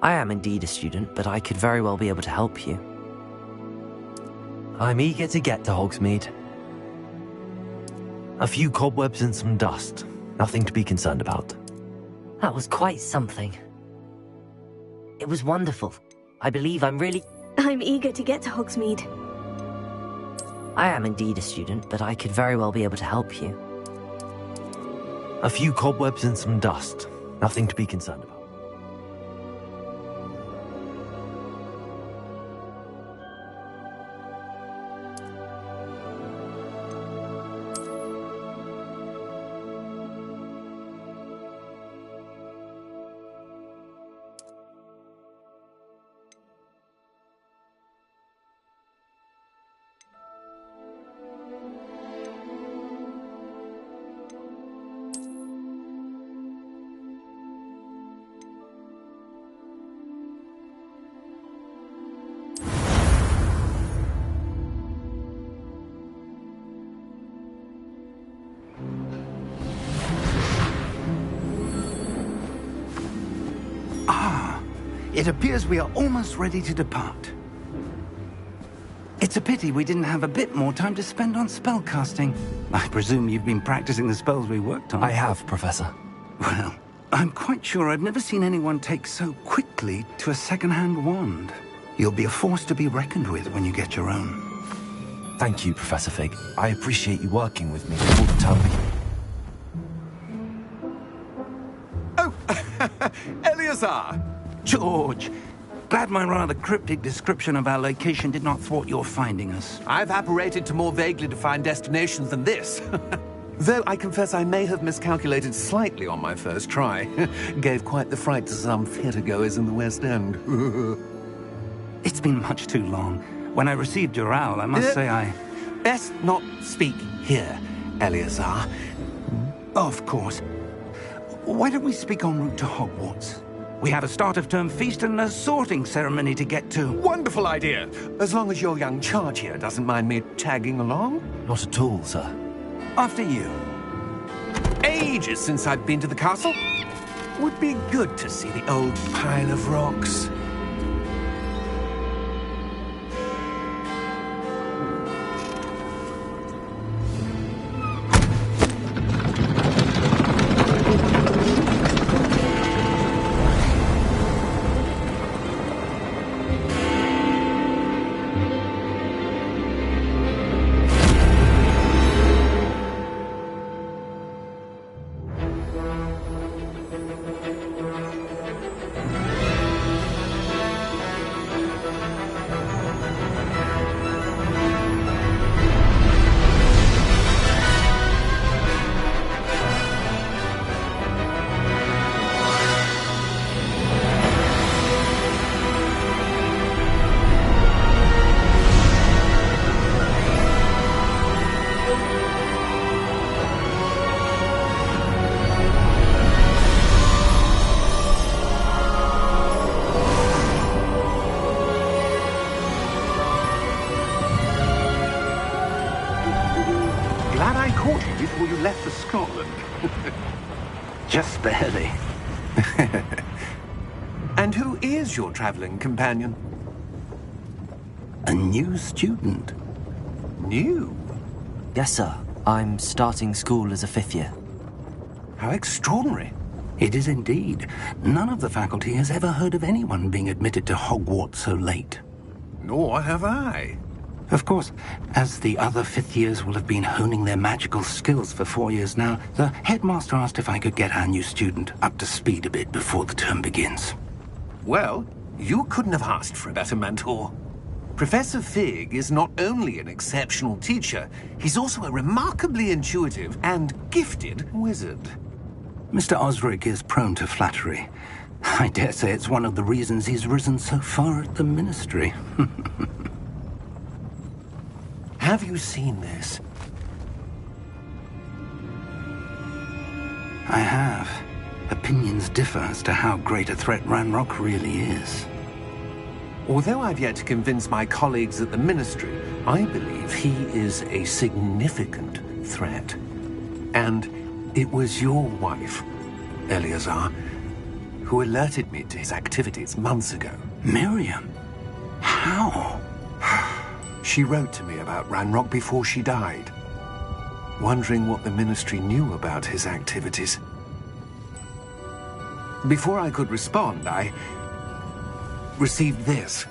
I am indeed a student, but I could very well be able to help you. I'm eager to get to Hogsmeade. A few cobwebs and some dust. Nothing to be concerned about. That was quite something. It was wonderful. I believe I'm eager to get to Hogsmeade. I am indeed a student, but I could very well be able to help you. A few cobwebs and some dust. Nothing to be concerned about. It appears we are almost ready to depart. It's a pity we didn't have a bit more time to spend on spellcasting. I presume you've been practicing the spells we worked on. I have, Professor. Well, I'm quite sure I've never seen anyone take so quickly to a second-hand wand. You'll be a force to be reckoned with when you get your own. Thank you, Professor Fig. I appreciate you working with me all the time. Oh, Eleazar! George, glad my rather cryptic description of our location did not thwart your finding us. I've apparated to more vaguely defined destinations than this. Though I confess I may have miscalculated slightly on my first try. Gave quite the fright to some theatre-goers in the West End. It's been much too long. When I received your owl, I must say I... Best not speak here, Eleazar. Of course. Why don't we speak en route to Hogwarts? We have a start-of-term feast and a sorting ceremony to get to. Wonderful idea! As long as your young charge here doesn't mind me tagging along. Not at all, sir. After you. Ages since I've been to the castle. Would be good to see the old pile of rocks. Before you left for Scotland. Just barely. And who is your traveling companion? A new student. New? Yes, sir. I'm starting school as a 5th year. How extraordinary. It is indeed. None of the faculty has ever heard of anyone being admitted to Hogwarts so late. Nor have I. Of course, as the other 5th years will have been honing their magical skills for 4 years now, the headmaster asked if I could get our new student up to speed a bit before the term begins. Well, you couldn't have asked for a better mentor. Professor Fig is not only an exceptional teacher, he's also a remarkably intuitive and gifted wizard. Mr. Osric is prone to flattery. I dare say it's one of the reasons he's risen so far at the Ministry. Have you seen this? I have. Opinions differ as to how great a threat Ranrock really is. Although I've yet to convince my colleagues at the Ministry, I believe he is a significant threat. And it was your wife, Eleazar, who alerted me to his activities months ago. Miriam? How? She wrote to me about Ranrock before she died, wondering what the Ministry knew about his activities. Before I could respond, I received this.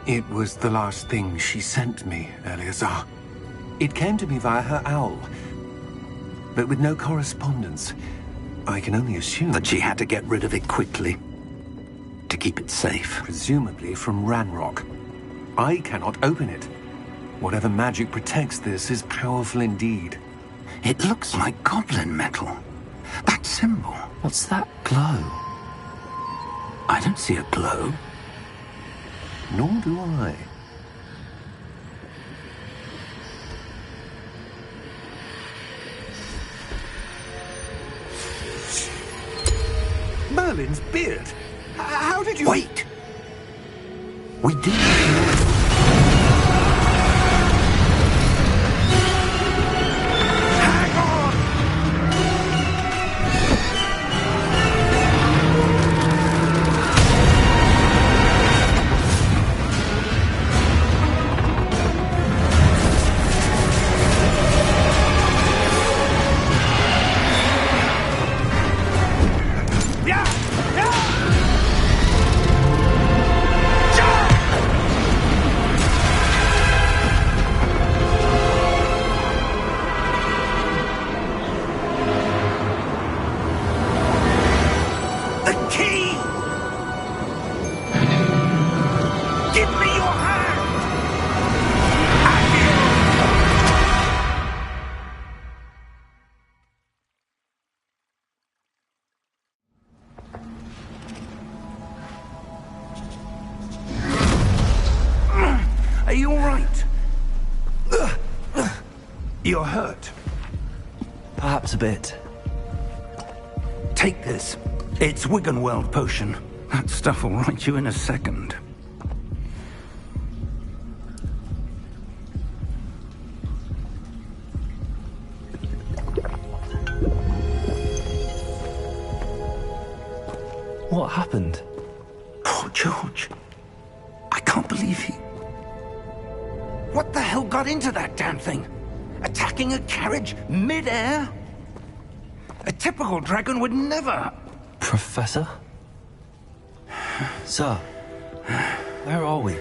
It was the last thing she sent me, Eleazar. It came to me via her owl, but with no correspondence. I can only assume That she had to get rid of it quickly, to keep it safe. presumably from Ranrock. I cannot open it. Whatever magic protects this is powerful indeed. It looks like goblin metal. That symbol. What's that glow? I don't see a glow. Nor do I. Merlin's beard! How did you... Wait! We didn't know. Are you all right? You're hurt. Perhaps a bit. Take this. It's Wiggenweld potion. That stuff will right you in a second. What happened? Poor George. I can't believe he... What the hell got into that damn thing? Attacking a carriage mid-air? A typical dragon would never... Professor? Sir, where are we?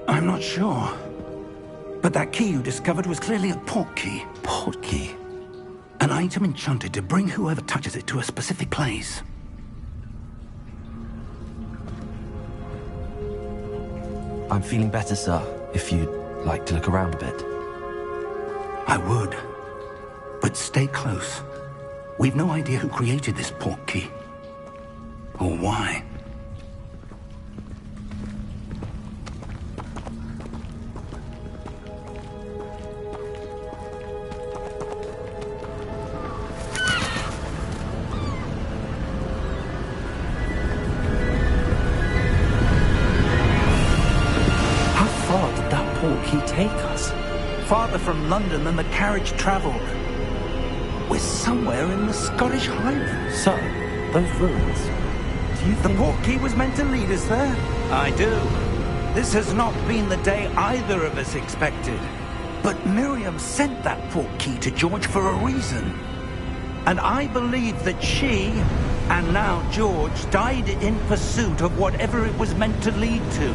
I'm not sure. But that key you discovered was clearly a port key. Port key? An item enchanted to bring whoever touches it to a specific place. I'm feeling better, sir, if you'd like to look around a bit. I would. But stay close. We've no idea who created this port key. Or why. How far did that port key take us? Farther from London than the carriage travelled. We're somewhere in the Scottish Highlands. Sir, those ruins. Do you The think... port key was meant to lead us there? I do. This has not been the day either of us expected. But Miriam sent that port key to George for a reason. And I believe that she, and now George, died in pursuit of whatever it was meant to lead to.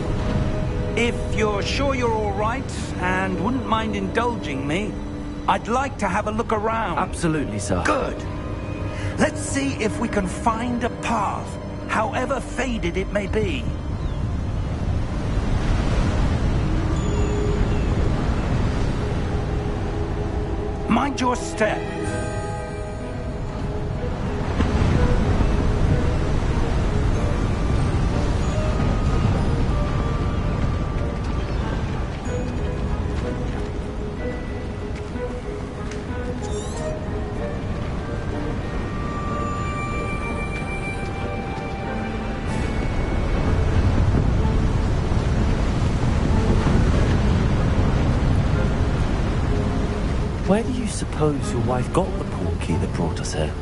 If you're sure you're all right, and wouldn't mind indulging me, I'd like to have a look around. Absolutely, sir. Good. Let's see if we can find a path, however faded it may be. Mind your step. Where do you suppose your wife got the port key that brought us here?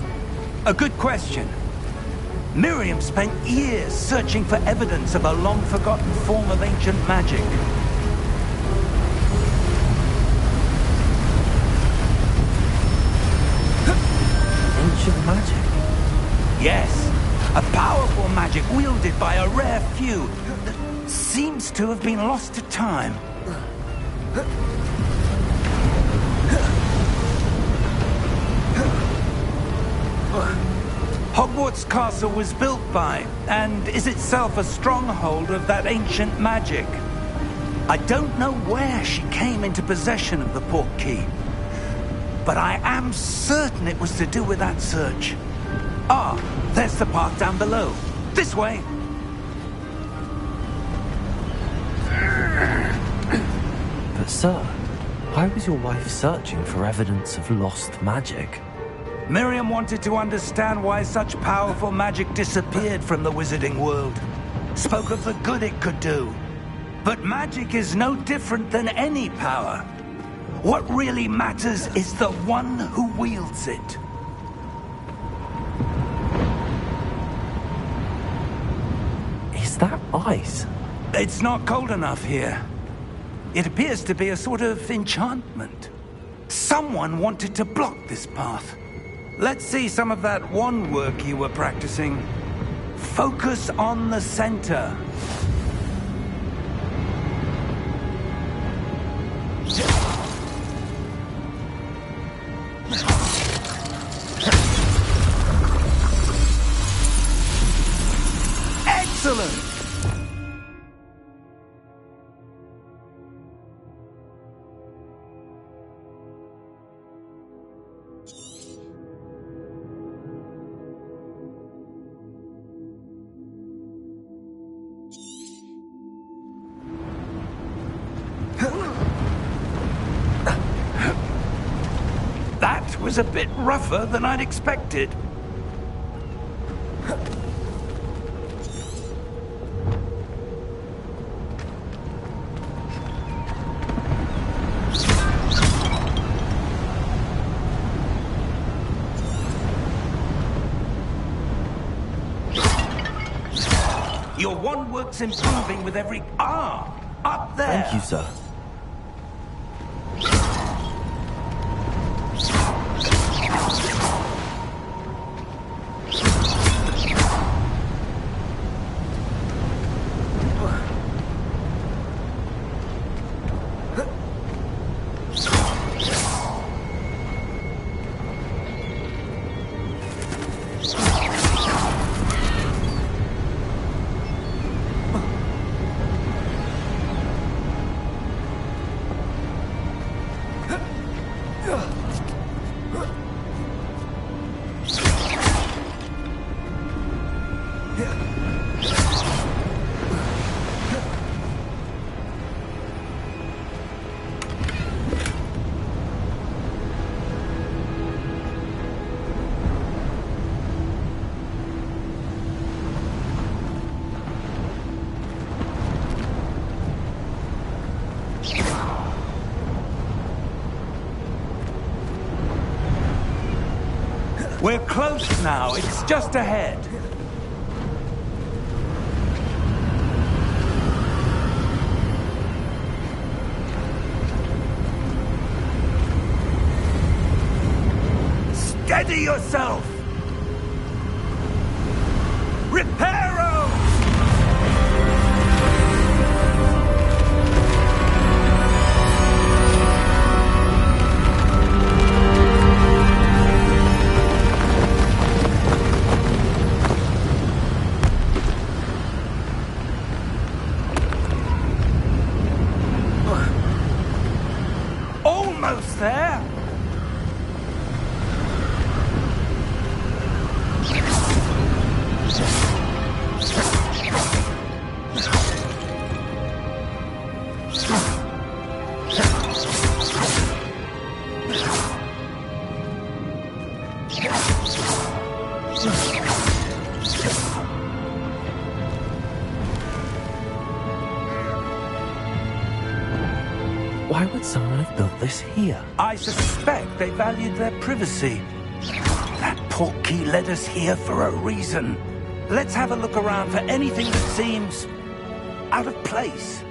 A good question. Miriam spent years searching for evidence of a long-forgotten form of ancient magic. Ancient magic? Yes, a powerful magic wielded by a rare few that seems to have been lost to time. Hogwarts Castle was built by, and is itself a stronghold of that ancient magic. I don't know where she came into possession of the portkey, but I am certain it was to do with that search. Ah, there's the path down below. This way. But sir, why was your wife searching for evidence of lost magic? Miriam wanted to understand why such powerful magic disappeared from the wizarding world. Spoke of the good it could do. But magic is no different than any power. What really matters is the one who wields it. Is that ice? It's not cold enough here. It appears to be a sort of enchantment. Someone wanted to block this path. Let's see some of that wand work you were practicing. Focus on the center. Excellent! That was a bit rougher than I'd expected. Your wand work's improving with every... Ah! Up there! Thank you, sir. We're close now. It's just ahead. Steady yourself! Reparo! Almost there! Why would someone have built this here? I suspect they valued their privacy. That portkey led us here for a reason. Let's have a look around for anything that seems out of place.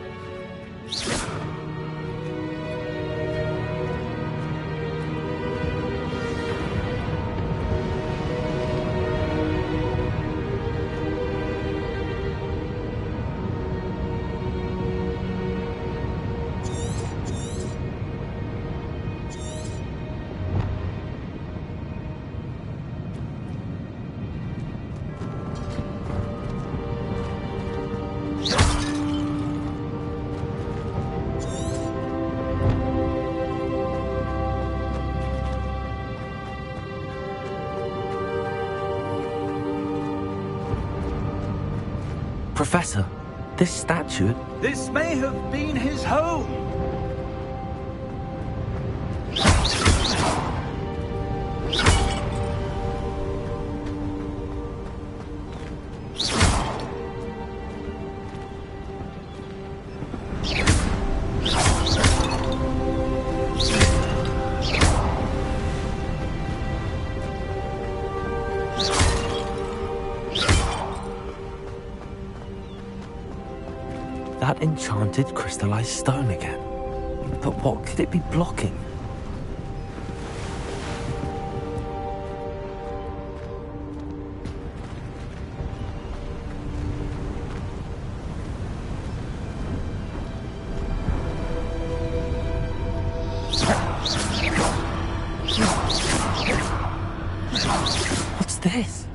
Professor, this statue... This may have been his home. That enchanted crystallized stone again. But what could it be blocking? What's this?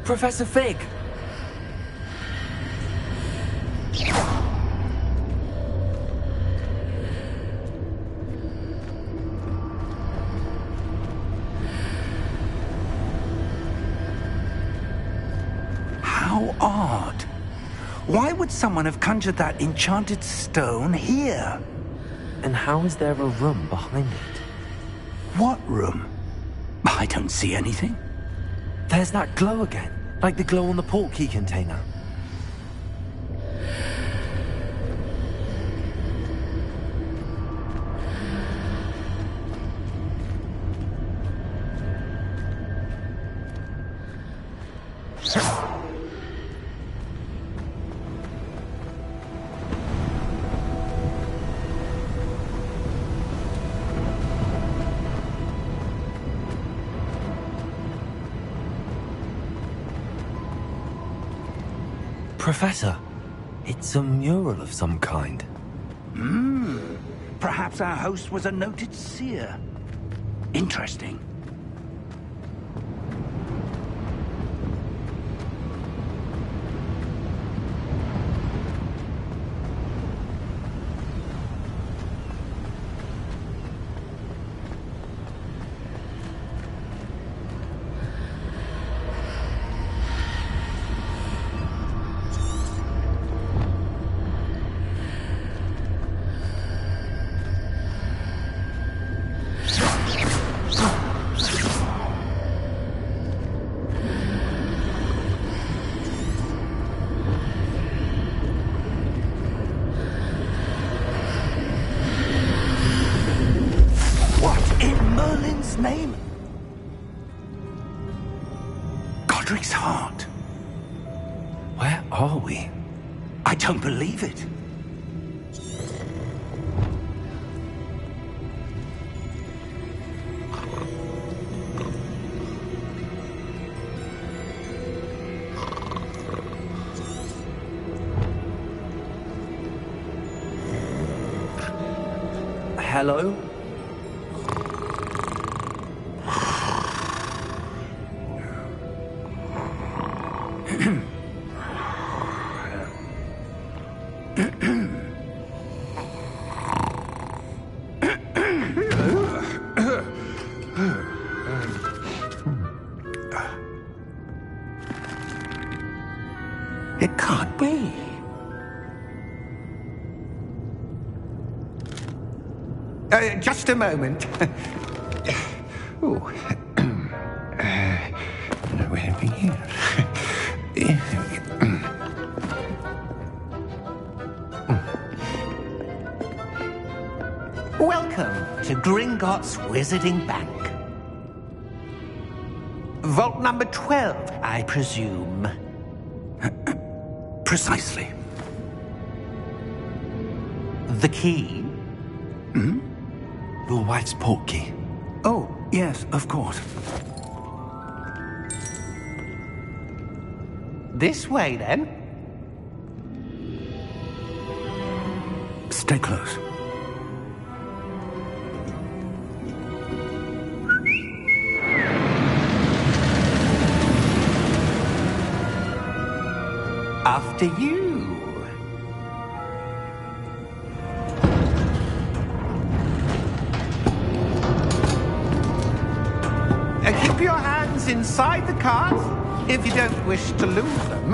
Professor Fig! How odd. Why would someone have conjured that enchanted stone here? And how is there a room behind it? What room? I don't see anything. There's that glow again, like the glow on the portkey container. Professor, it's a mural of some kind. Perhaps our host was a noted seer. Interesting. Name? Godric's heart. Where are we? I don't believe it. Hello? It can't be. Just a moment. Oh. Where are we here? Welcome to Gringotts Wizarding Bank. Vault number 12, I presume. Precisely. The key? Your wife's portkey. Oh, yes, of course. This way, then. Stay close. After you. Keep your hands inside the cart if you don't wish to lose them.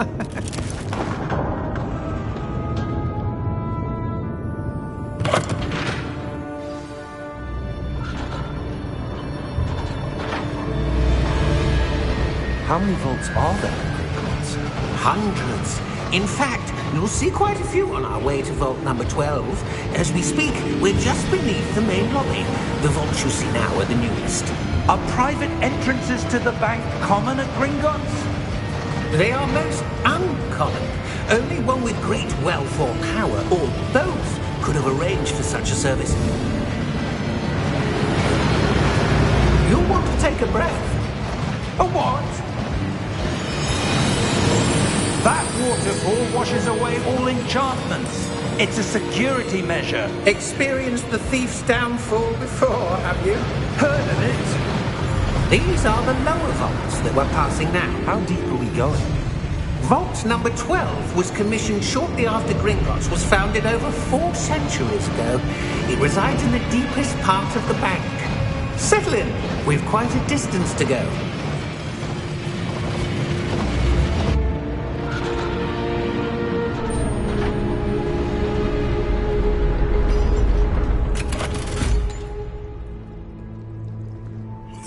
How many vaults are there in Hogwarts? Hundreds. In fact, you'll see quite a few on our way to vault number 12. As we speak, we're just beneath the main lobby. The vaults you see now are the newest. Are private entrances to the bank common at Gringotts? They are most uncommon. Only one with great wealth or power, or both, could have arranged for such a service. You'll want to take a breath. A what? That waterfall washes away all enchantments. It's a security measure. Experienced the thief's downfall before, have you? Heard of it? These are the lower vaults that we're passing now. How deep are we going? Vault number 12 was commissioned shortly after Gringotts was founded over 4 centuries ago. It resides in the deepest part of the bank. Settle in. We've quite a distance to go.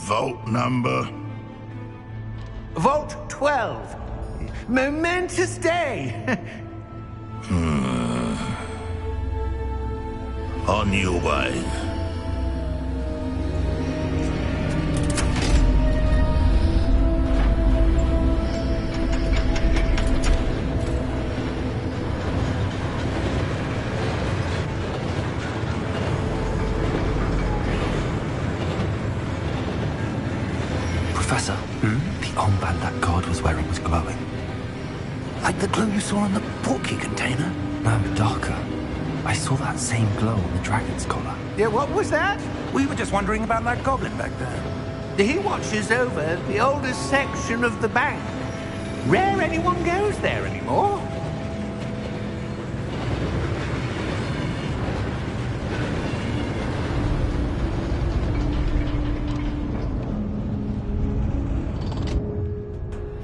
Vault number? Vault 12. Momentous day. On your way. Professor, the armband that guard was wearing was glowing. Like the glow you saw in the portkey container? No, darker. I saw that same glow on the dragon's collar. Yeah, what was that? We were just wondering about that goblin back there. He watches over the oldest section of the bank. Rare anyone goes there anymore.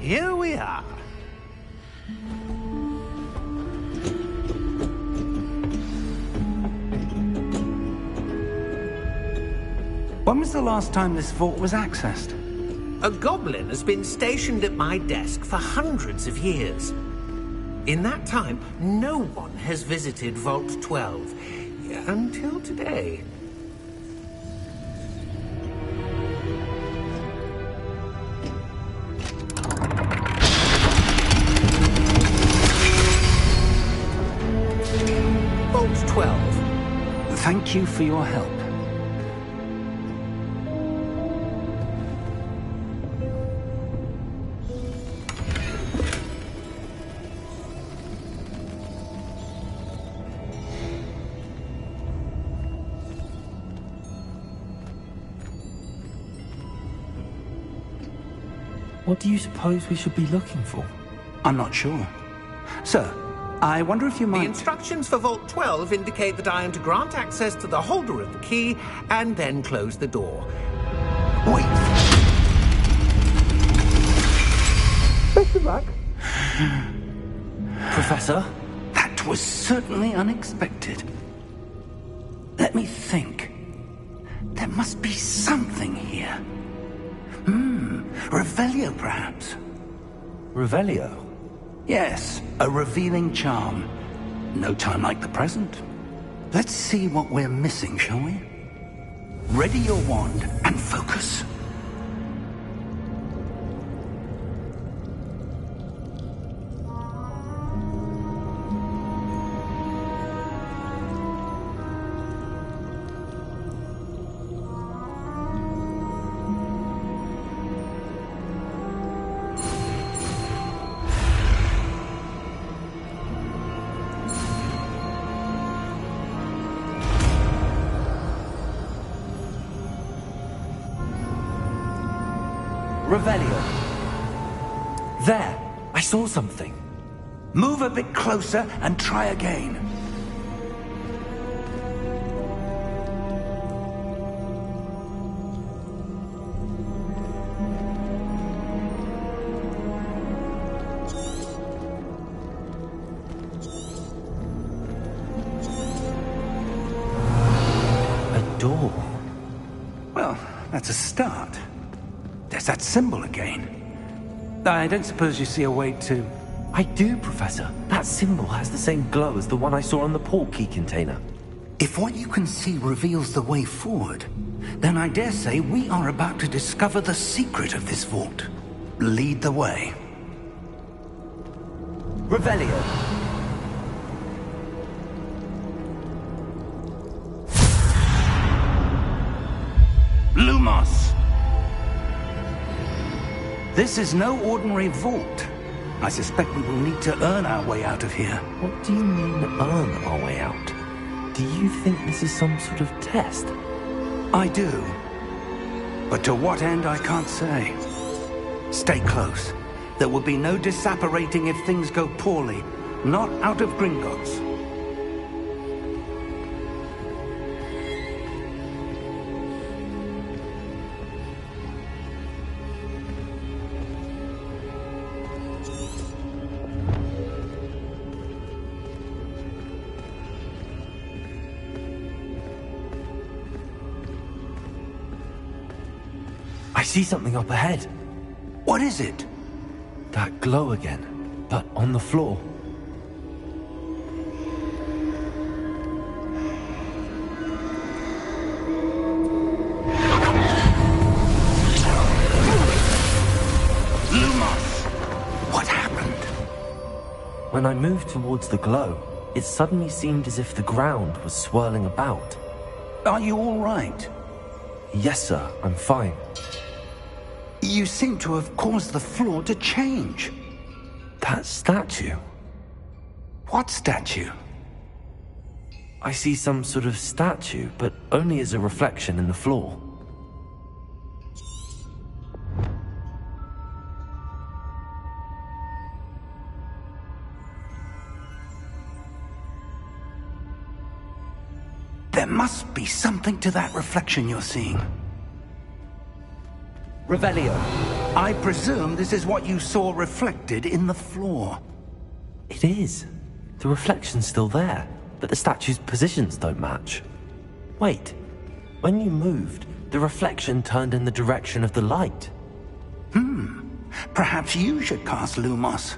Here we are. When was the last time this vault was accessed? A goblin has been stationed at my desk for hundreds of years. In that time, no one has visited Vault 12 until today. Vault 12. Thank you for your help. What do you suppose we should be looking for? I'm not sure. Sir, I wonder if you The might... instructions for Vault 12 indicate that I am to grant access to the holder of the key and then close the door. Wait! Best of luck. Professor? That was certainly unexpected. Let me think. There must be something here. Revelio, perhaps? Revelio? Yes, a revealing charm. No time like the present. Let's see what we're missing, shall we? Ready your wand and focus. Revelio. There! I saw something. Move a bit closer and try again. A door. Well, that's a start. There's that symbol again. I don't suppose you see a way to... I do, Professor. That symbol has the same glow as the one I saw on the port key container. If what you can see reveals the way forward, then I dare say we are about to discover the secret of this vault. Lead the way. Revelio. Lumos! This is no ordinary vault. I suspect we will need to earn our way out of here. What do you mean, earn our way out? Do you think this is some sort of test? I do. But to what end, I can't say. Stay close. There will be no disapparating if things go poorly. Not out of Gringotts. I see something up ahead. What is it? That glow again, but on the floor. Lumos! What happened? When I moved towards the glow, it suddenly seemed as if the ground was swirling about. Are you all right? Yes, sir, I'm fine. You seem to have caused the floor to change. That statue. What statue? I see some sort of statue, but only as a reflection in the floor. There must be something to that reflection you're seeing. Revelio. I presume this is what you saw reflected in the floor. It is. The reflection's still there, but the statue's positions don't match. Wait, when you moved, the reflection turned in the direction of the light. Perhaps you should cast Lumos.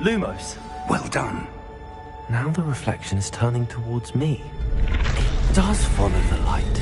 Lumos. Well done. Now the reflection is turning towards me. It does follow the light.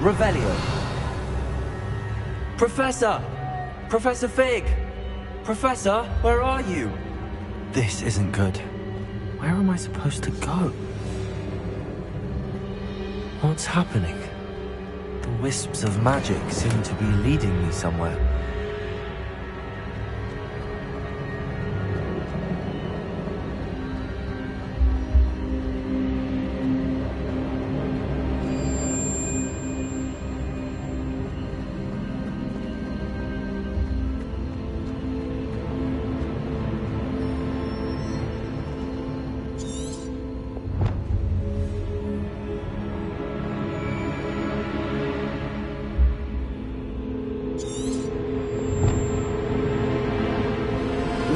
Revelio. Professor! Professor Fig! Professor, where are you? This isn't good. Where am I supposed to go? What's happening? The wisps of magic seem to be leading me somewhere.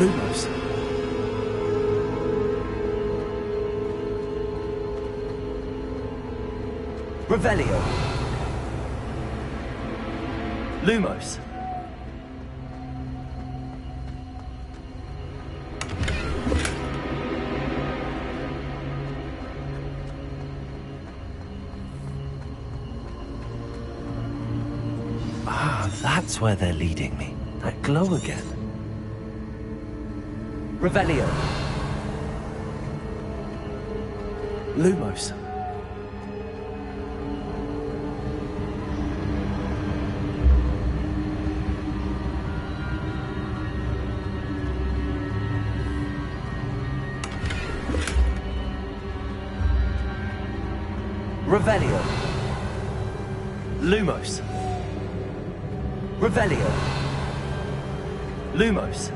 Lumos. Revelio. Lumos. Ah, that's where they're leading me. That glow again. Revelio. Lumos. Revelio. Lumos. Revelio. Lumos.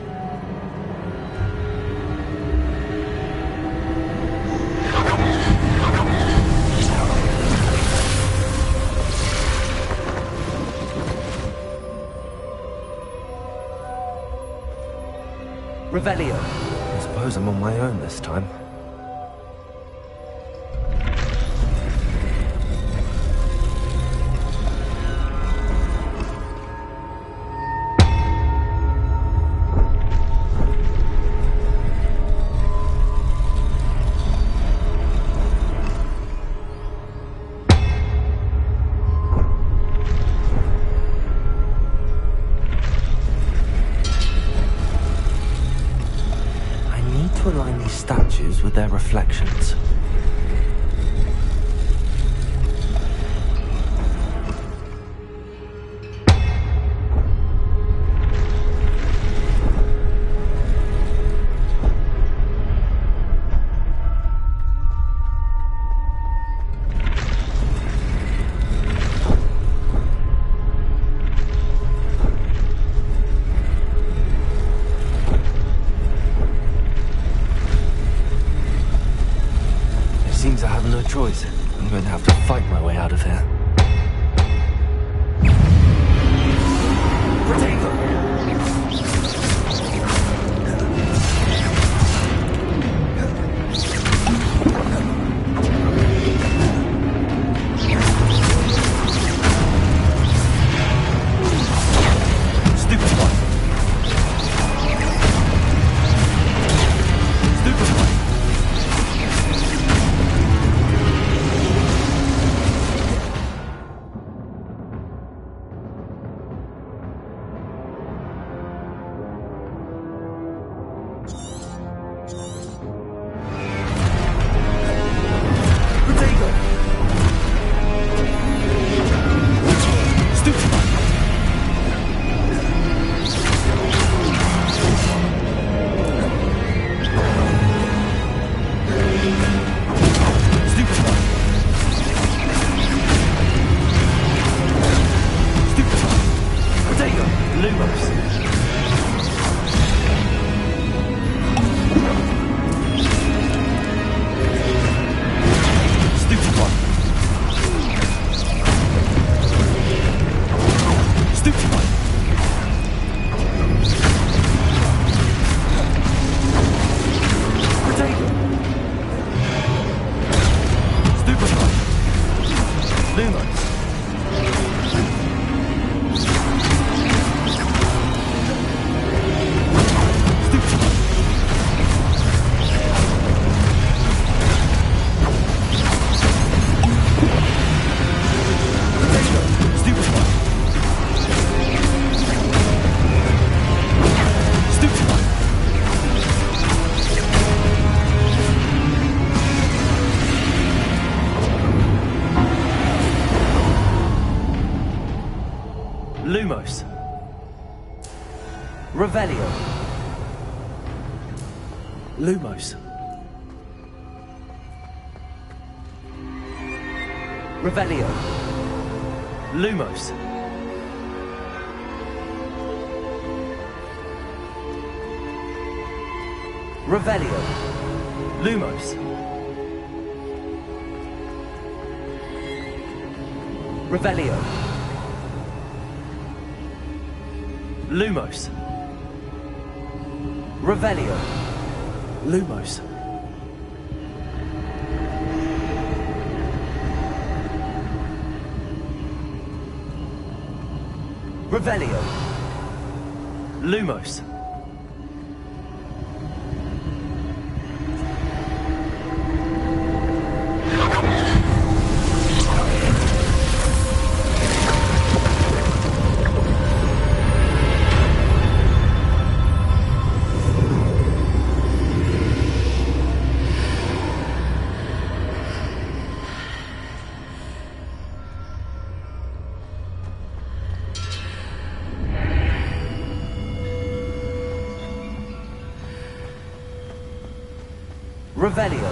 Revelio. I suppose I'm on my own this time. To align these statues with their reflections. Seems I have no choice. I'm going to have to fight my way out of here. Stupefy. Lumos. Revelio. Lumos. Revelio. Lumos. Revelio. Lumos. Revelio. Lumos. Revelio. Lumos. Revelio. Lumos. Revelio.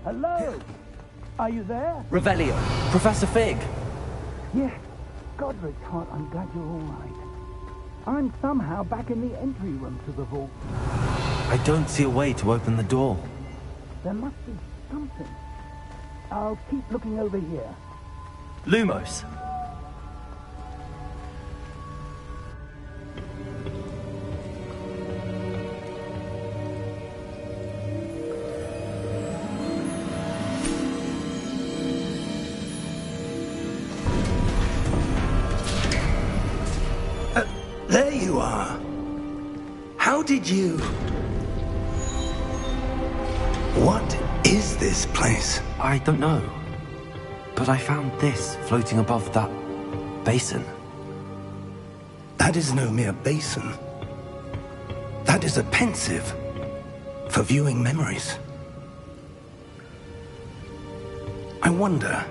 Hello? Are you there? Revelio. Professor Fig. Yes. Godric Hart, I'm glad you're all right. I'm somehow back in the entry room to the vault. I don't see a way to open the door. There must be something. I'll keep looking over here. Lumos. There you are. How did you... What is this place? I don't know. But I found this floating above that basin. That is no mere basin. That is a pensive for viewing memories. I wonder...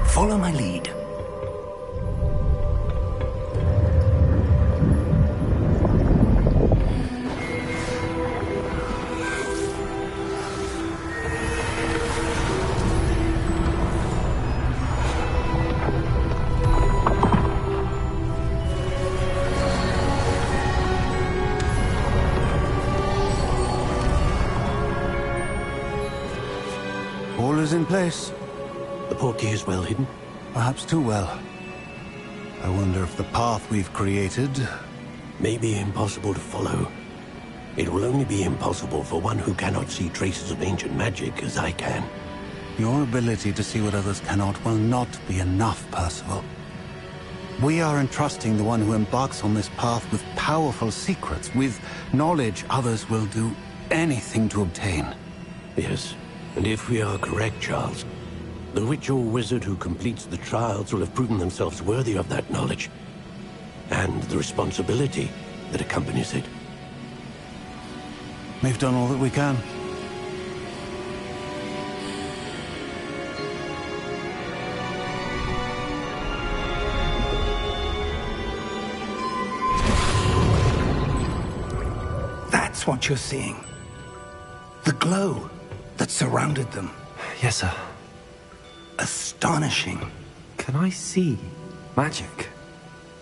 Follow my lead. All is in place. The portkey is well hidden. Perhaps too well. I wonder if the path we've created... May be impossible to follow. It will only be impossible for one who cannot see traces of ancient magic as I can. Your ability to see what others cannot will not be enough, Percival. We are entrusting the one who embarks on this path with powerful secrets, with knowledge others will do anything to obtain. Yes, and if we are correct, Charles, the witch or wizard who completes the trials will have proven themselves worthy of that knowledge, and the responsibility that accompanies it. We've done all that we can. That's what you're seeing. The glow that surrounded them. Yes, sir. Astonishing. Can I see magic?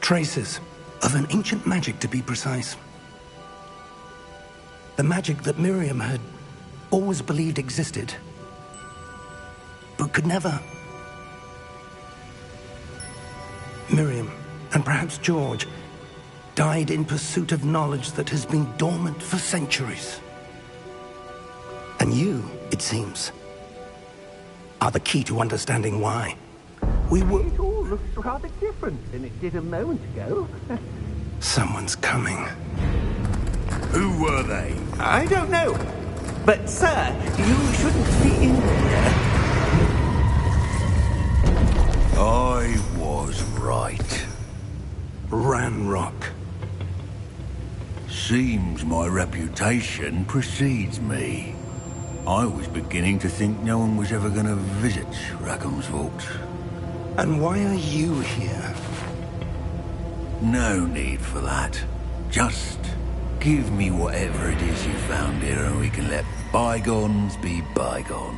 Traces of an ancient magic, to be precise. The magic that Miriam had always believed existed. but could never. Miriam, and perhaps George, died in pursuit of knowledge that has been dormant for centuries. And you, it seems, are the key to understanding why. We were... It all looks rather different than it did a moment ago. Someone's coming. Who were they? I don't know. But, sir, you shouldn't be in here. I was right. Ranrock. Seems my reputation precedes me. I was beginning to think no one was ever going to visit Rackham's vault. And why are you here? No need for that. Just give me whatever it is you found here and we can let bygones be bygones.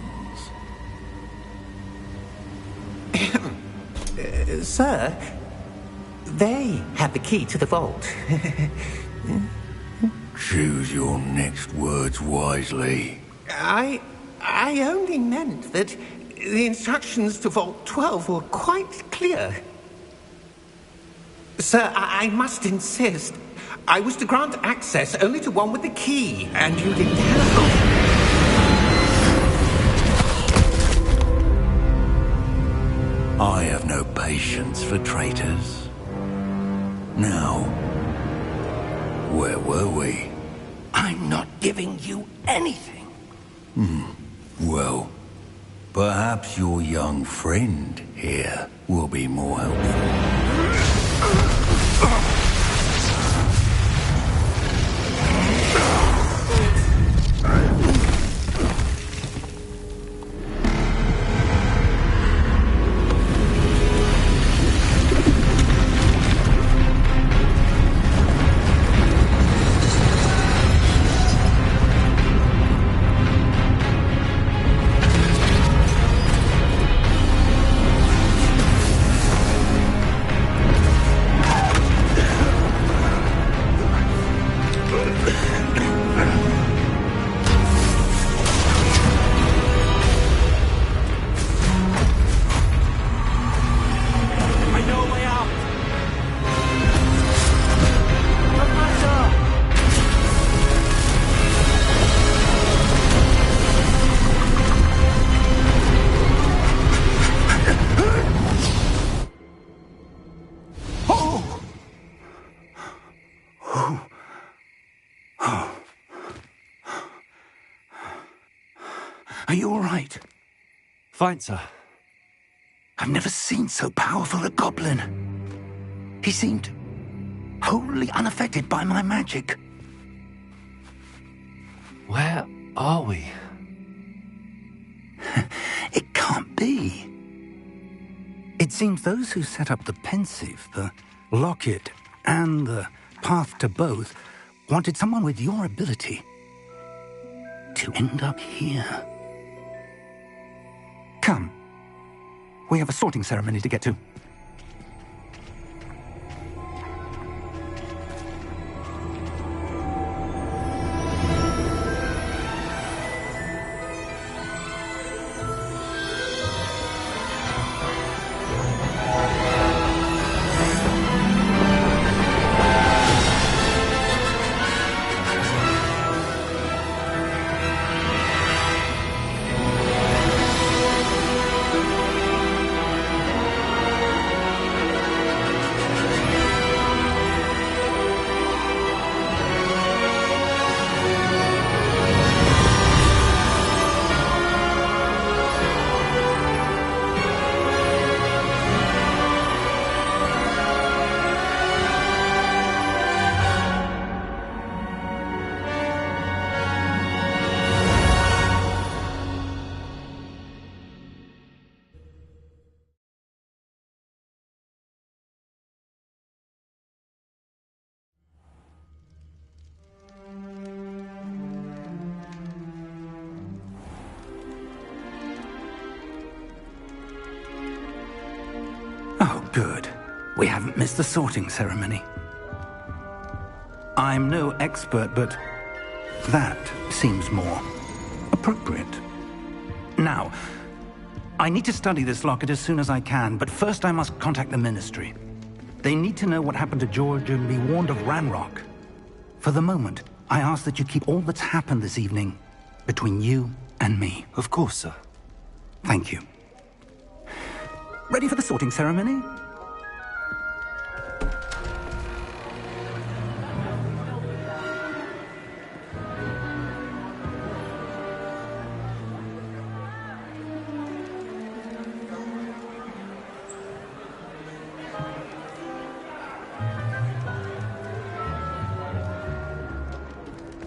Sir, they have the key to the vault. Choose your next words wisely. I only meant that the instructions to Vault 12 were quite clear. Sir, I must insist. I was to grant access only to one with the key, and you didn't have... I have no patience for traitors. Now, where were we? I'm not giving you anything. Well, perhaps your young friend here will be more helpful. Are you all right? Fine, sir. I've never seen so powerful a goblin. He seemed wholly unaffected by my magic. Where are we? It can't be. It seems those who set up the pensive, the locket, and the path to both wanted someone with your ability to end up here. Come. We have a sorting ceremony to get to. Oh, good. We haven't missed the sorting ceremony. I'm no expert, but that seems more appropriate. Now, I need to study this locket as soon as I can, but first I must contact the Ministry. They need to know what happened to George and be warned of Ranrock. For the moment, I ask that you keep all that's happened this evening between you and me. Of course, sir. Thank you. Ready for the sorting ceremony?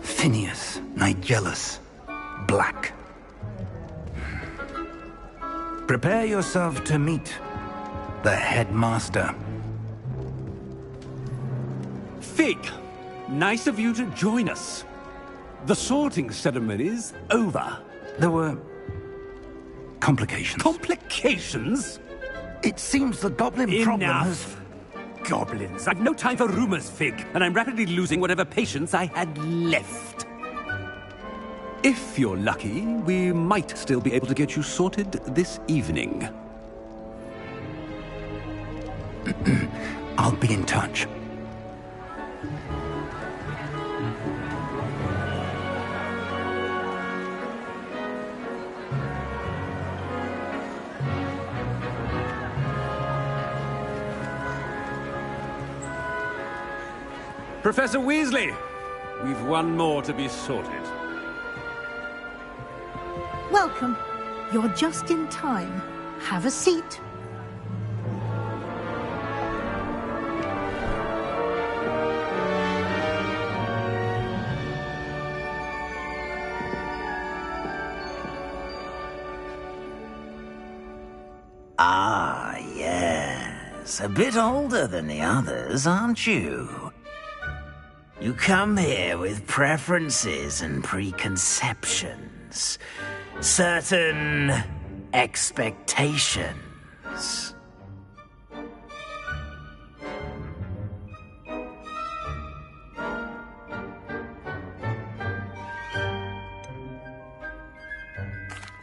Phineas, Nigellus, Black. Prepare yourself to meet the headmaster. Fig, nice of you to join us. The sorting ceremony's over. There were complications. Complications? It seems the goblin problem has... Enough. Goblins. I've no time for rumors, Fig, and I'm rapidly losing whatever patience I had left. If you're lucky, we might still be able to get you sorted this evening. I'll be in touch. Professor Weasley, we've one more to be sorted. Welcome. You're just in time. Have a seat. Ah, yes. A bit older than the others, aren't you? You come here with preferences and preconceptions. Certain expectations.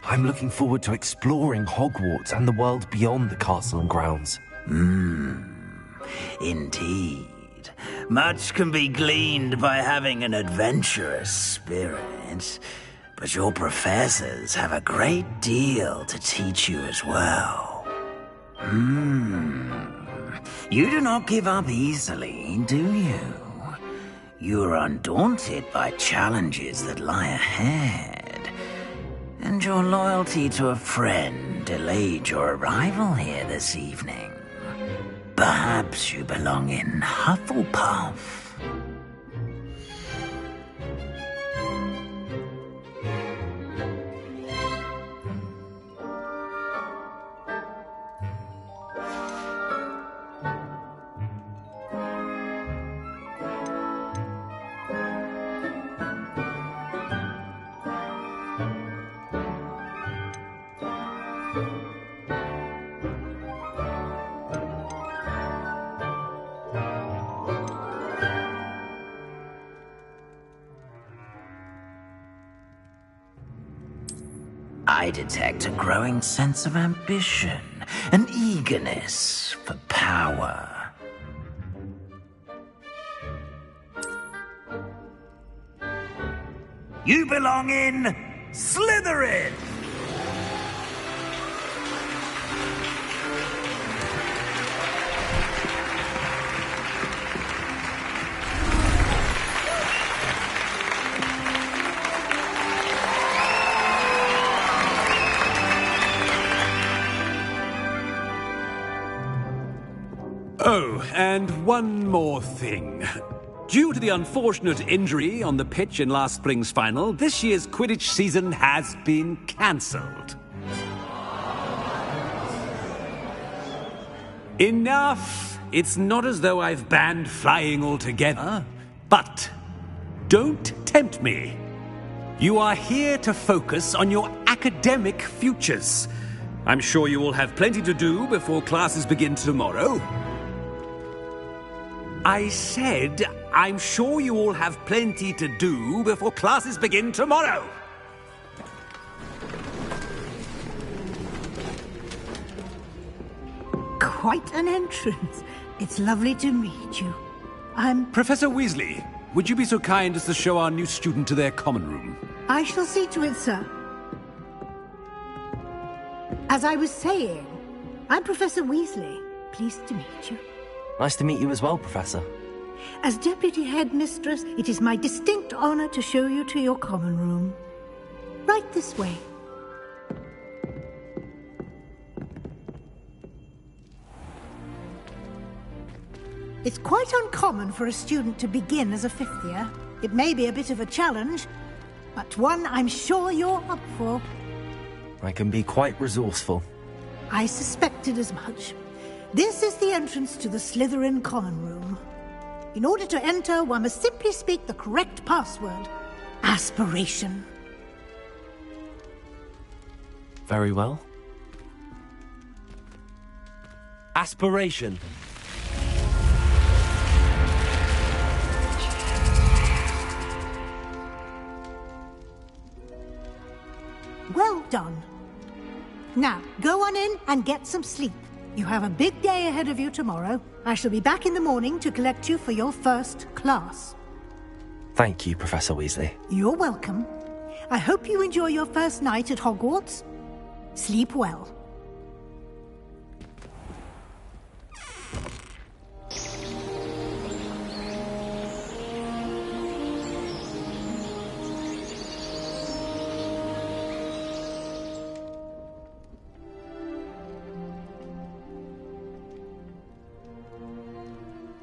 I'm looking forward to exploring Hogwarts and the world beyond the castle and grounds. Indeed. Much can be gleaned by having an adventurous spirit, but your professors have a great deal to teach you as well. You do not give up easily, do you? You are undaunted by challenges that lie ahead, and your loyalty to a friend delayed your arrival here this evening. Perhaps you belong in Hufflepuff. I detect a growing sense of ambition, an eagerness for power. You belong in Slytherin! Oh, and one more thing. Due to the unfortunate injury on the pitch in last spring's final, this year's Quidditch season has been cancelled. Enough! It's not as though I've banned flying altogether, but don't tempt me. You are here to focus on your academic futures. I'm sure you will have plenty to do before classes begin tomorrow. I said, I'm sure you all have plenty to do before classes begin tomorrow. Quite an entrance. It's lovely to meet you. I'm... Professor Weasley, would you be so kind as to show our new student to their common room? I shall see to it, sir. As I was saying, I'm Professor Weasley. Pleased to meet you. Nice to meet you as well, Professor. As Deputy Headmistress, it is my distinct honor to show you to your common room. Right this way. It's quite uncommon for a student to begin as a fifth year. It may be a bit of a challenge, but one I'm sure you're up for. I can be quite resourceful. I suspected as much. This is the entrance to the Slytherin common room. In order to enter, one must simply speak the correct password. Aspiration. Very well. Aspiration. Well done. Now, go on in and get some sleep. You have a big day ahead of you tomorrow. I shall be back in the morning to collect you for your first class. Thank you, Professor Weasley. You're welcome. I hope you enjoy your first night at Hogwarts. Sleep well.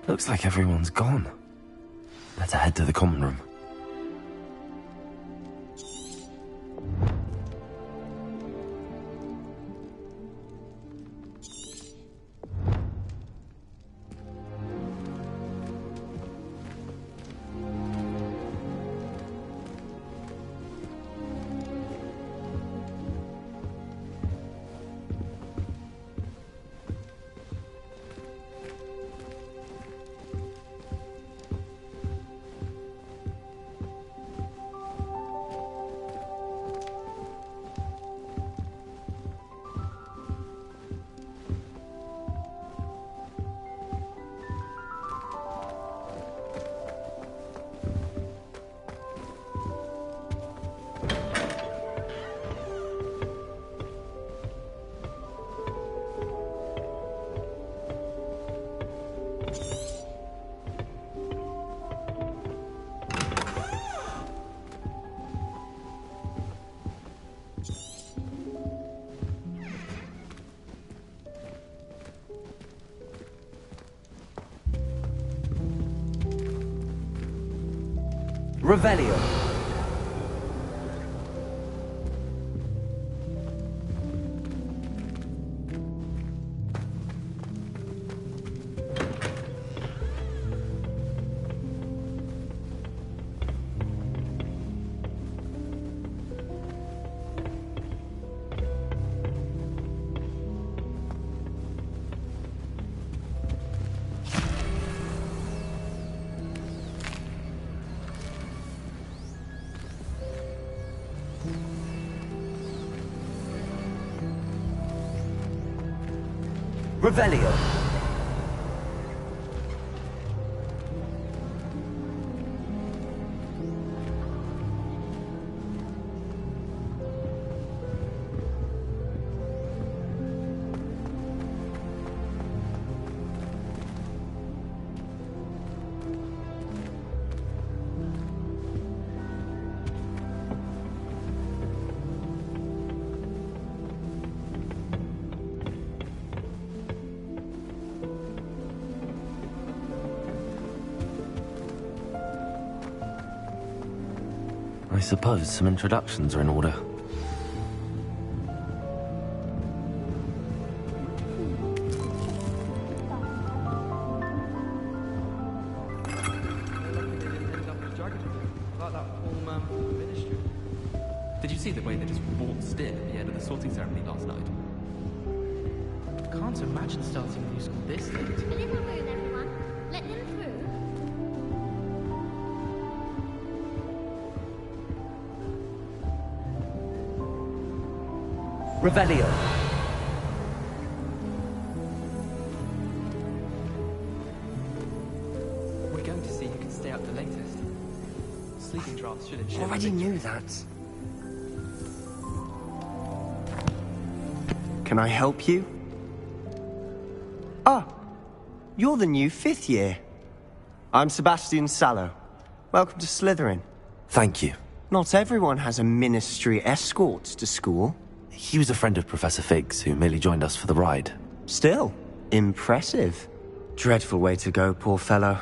Looks like everyone's gone. Better head to the common room. Revelio. Revelio. I suppose some introductions are in order. Did you see the way they just waltzed in at the end of the sorting ceremony last night? Can't imagine starting a new school this late. Deliver room, everyone. Let them through. Revelio. Already knew that. Can I help you? Ah, you're the new 5th year. I'm Sebastian Sallow. Welcome to Slytherin. Thank you. Not everyone has a ministry escort to school. He was a friend of Professor Fig's, who merely joined us for the ride. Still, impressive. Dreadful way to go, poor fellow.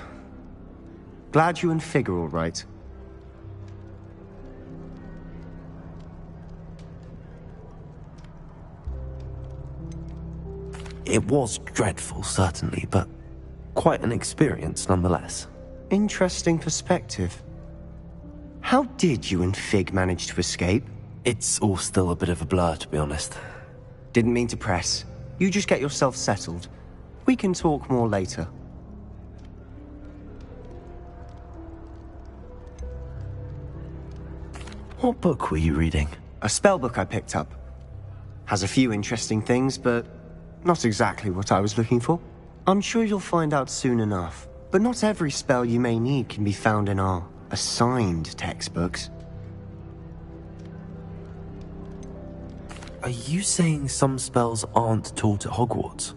Glad you and Fig are all right. It was dreadful, certainly, but quite an experience nonetheless. Interesting perspective. How did you and Fig manage to escape? It's all still a bit of a blur, to be honest. Didn't mean to press. You just get yourself settled. We can talk more later. What book were you reading? A spell book I picked up. Has a few interesting things, but not exactly what I was looking for. I'm sure you'll find out soon enough. But not every spell you may need can be found in our assigned textbooks. Are you saying some spells aren't taught at Hogwarts?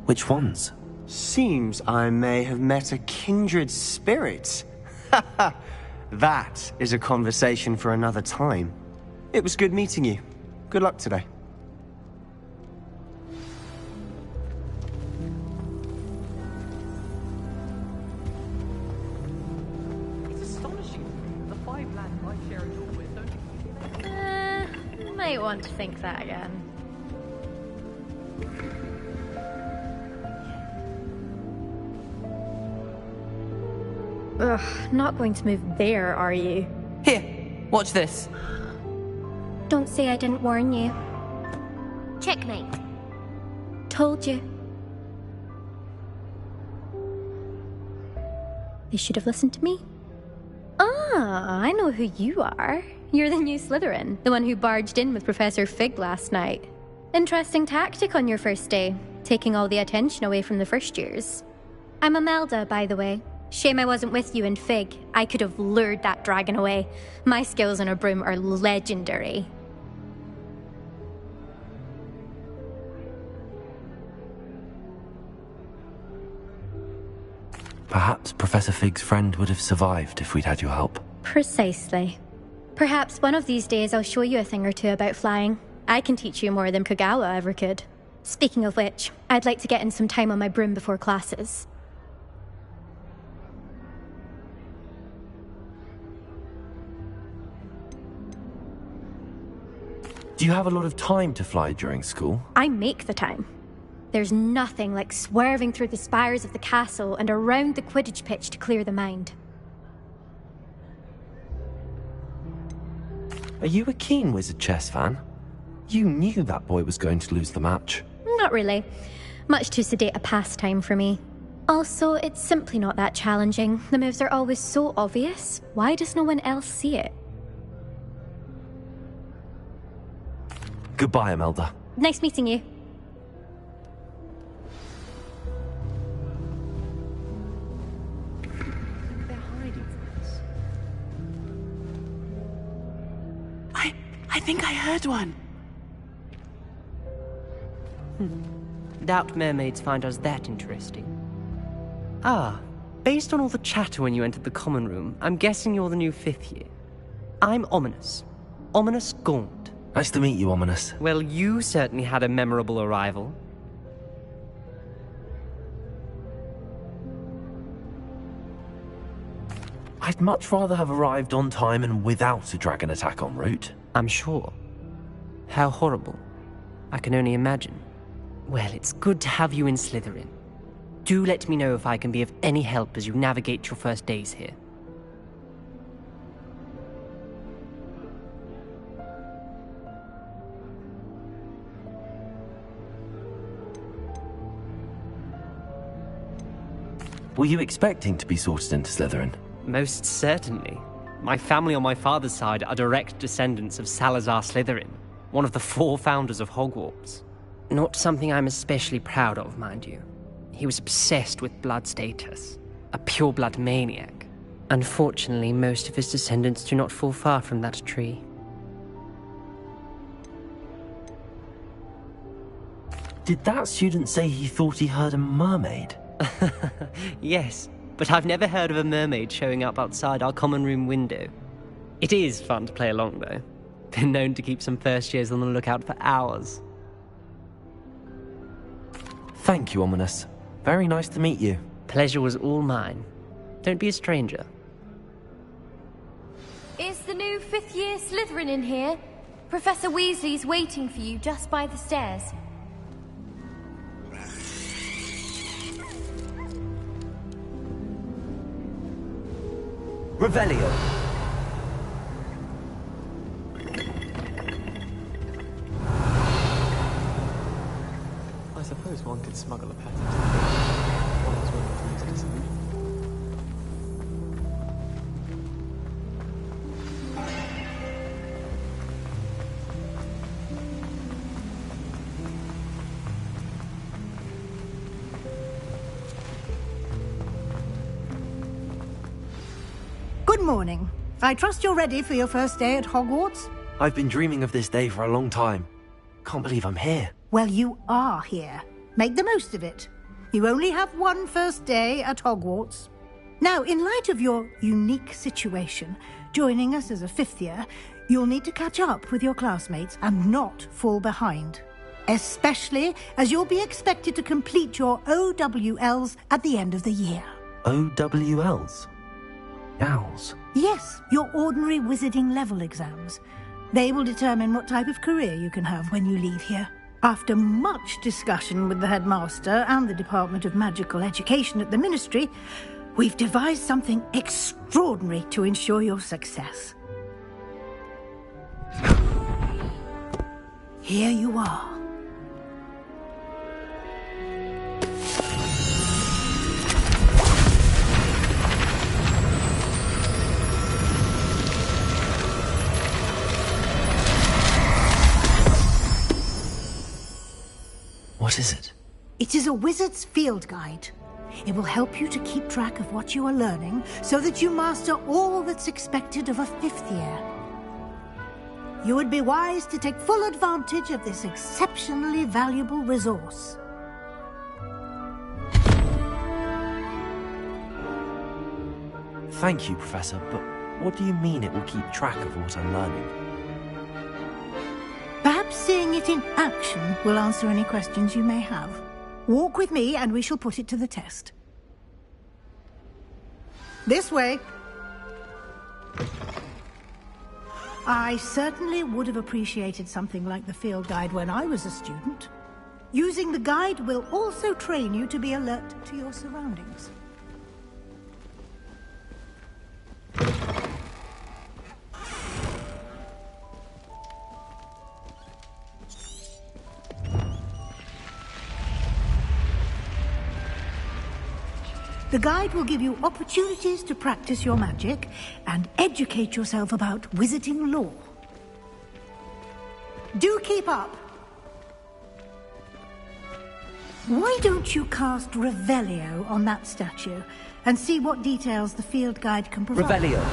Which ones? Seems I may have met a kindred spirit. That is a conversation for another time. It was good meeting you. Good luck today. Might want to think that again. Ugh, not going to move there, are you? Here, watch this. Don't say I didn't warn you. Checkmate. Told you. They should have listened to me. Ah, I know who you are. You're the new Slytherin, the one who barged in with Professor Fig last night. Interesting tactic on your first day, taking all the attention away from the first years. I'm Imelda, by the way. Shame I wasn't with you and Fig. I could have lured that dragon away. My skills on a broom are legendary. Perhaps Professor Fig's friend would have survived if we'd had your help. Precisely. Perhaps one of these days I'll show you a thing or two about flying. I can teach you more than Kagawa ever could. Speaking of which, I'd like to get in some time on my broom before classes. Do you have a lot of time to fly during school? I make the time. There's nothing like swerving through the spires of the castle and around the Quidditch pitch to clear the mind. Are you a keen Wizard chess fan? You knew that boy was going to lose the match. Not really. Much too sedate a pastime for me. Also, it's simply not that challenging. The moves are always so obvious. Why does no one else see it? Goodbye, Imelda. Nice meeting you. I think I heard one. Doubt mermaids find us that interesting. Ah, based on all the chatter when you entered the common room, I'm guessing you're the new 5th year. I'm Ominous. Ominous Gaunt. Nice to meet you, Ominous. Well, you certainly had a memorable arrival. I'd much rather have arrived on time and without a dragon attack en route. I'm sure. How horrible. I can only imagine. Well, it's good to have you in Slytherin. Do let me know if I can be of any help as you navigate your first days here. Were you expecting to be sorted into Slytherin? Most certainly. My family on my father's side are direct descendants of Salazar Slytherin, one of the 4 founders of Hogwarts. Not something I'm especially proud of, mind you. He was obsessed with blood status, a pure-blood maniac. Unfortunately, most of his descendants do not fall far from that tree. Did that student say he thought he heard a mermaid? Yes, but I've never heard of a mermaid showing up outside our common room window. It is fun to play along, though. Been known to keep some first years on the lookout for hours. Thank you, Ominous. Very nice to meet you. Pleasure was all mine. Don't be a stranger. Is the new fifth-year Slytherin in here? Professor Weasley's waiting for you just by the stairs. Revelio. I suppose one could smuggle a package. One is willing for you to decide. Good morning. I trust you're ready for your first day at Hogwarts? I've been dreaming of this day for a long time. Can't believe I'm here. Well, you are here. Make the most of it. You only have one first day at Hogwarts. Now, in light of your unique situation, joining us as a fifth year, you'll need to catch up with your classmates and not fall behind. Especially as you'll be expected to complete your OWLs at the end of the year. OWLs? Owls? Yes, your ordinary wizarding level exams. They will determine what type of career you can have when you leave here. After much discussion with the headmaster and the Department of Magical Education at the Ministry, we've devised something extraordinary to ensure your success. Here you are. What is it? It is a wizard's field guide. It will help you to keep track of what you are learning so that you master all that's expected of a fifth year. You would be wise to take full advantage of this exceptionally valuable resource. Thank you, Professor, but what do you mean it will keep track of what I'm learning? Perhaps seeing it in action will answer any questions you may have. Walk with me and we shall put it to the test. This way. I certainly would have appreciated something like the field guide when I was a student. Using the guide will also train you to be alert to your surroundings. The guide will give you opportunities to practice your magic and educate yourself about wizarding lore. Do keep up. Why don't you cast Revelio on that statue and see what details the field guide can provide? Revelio.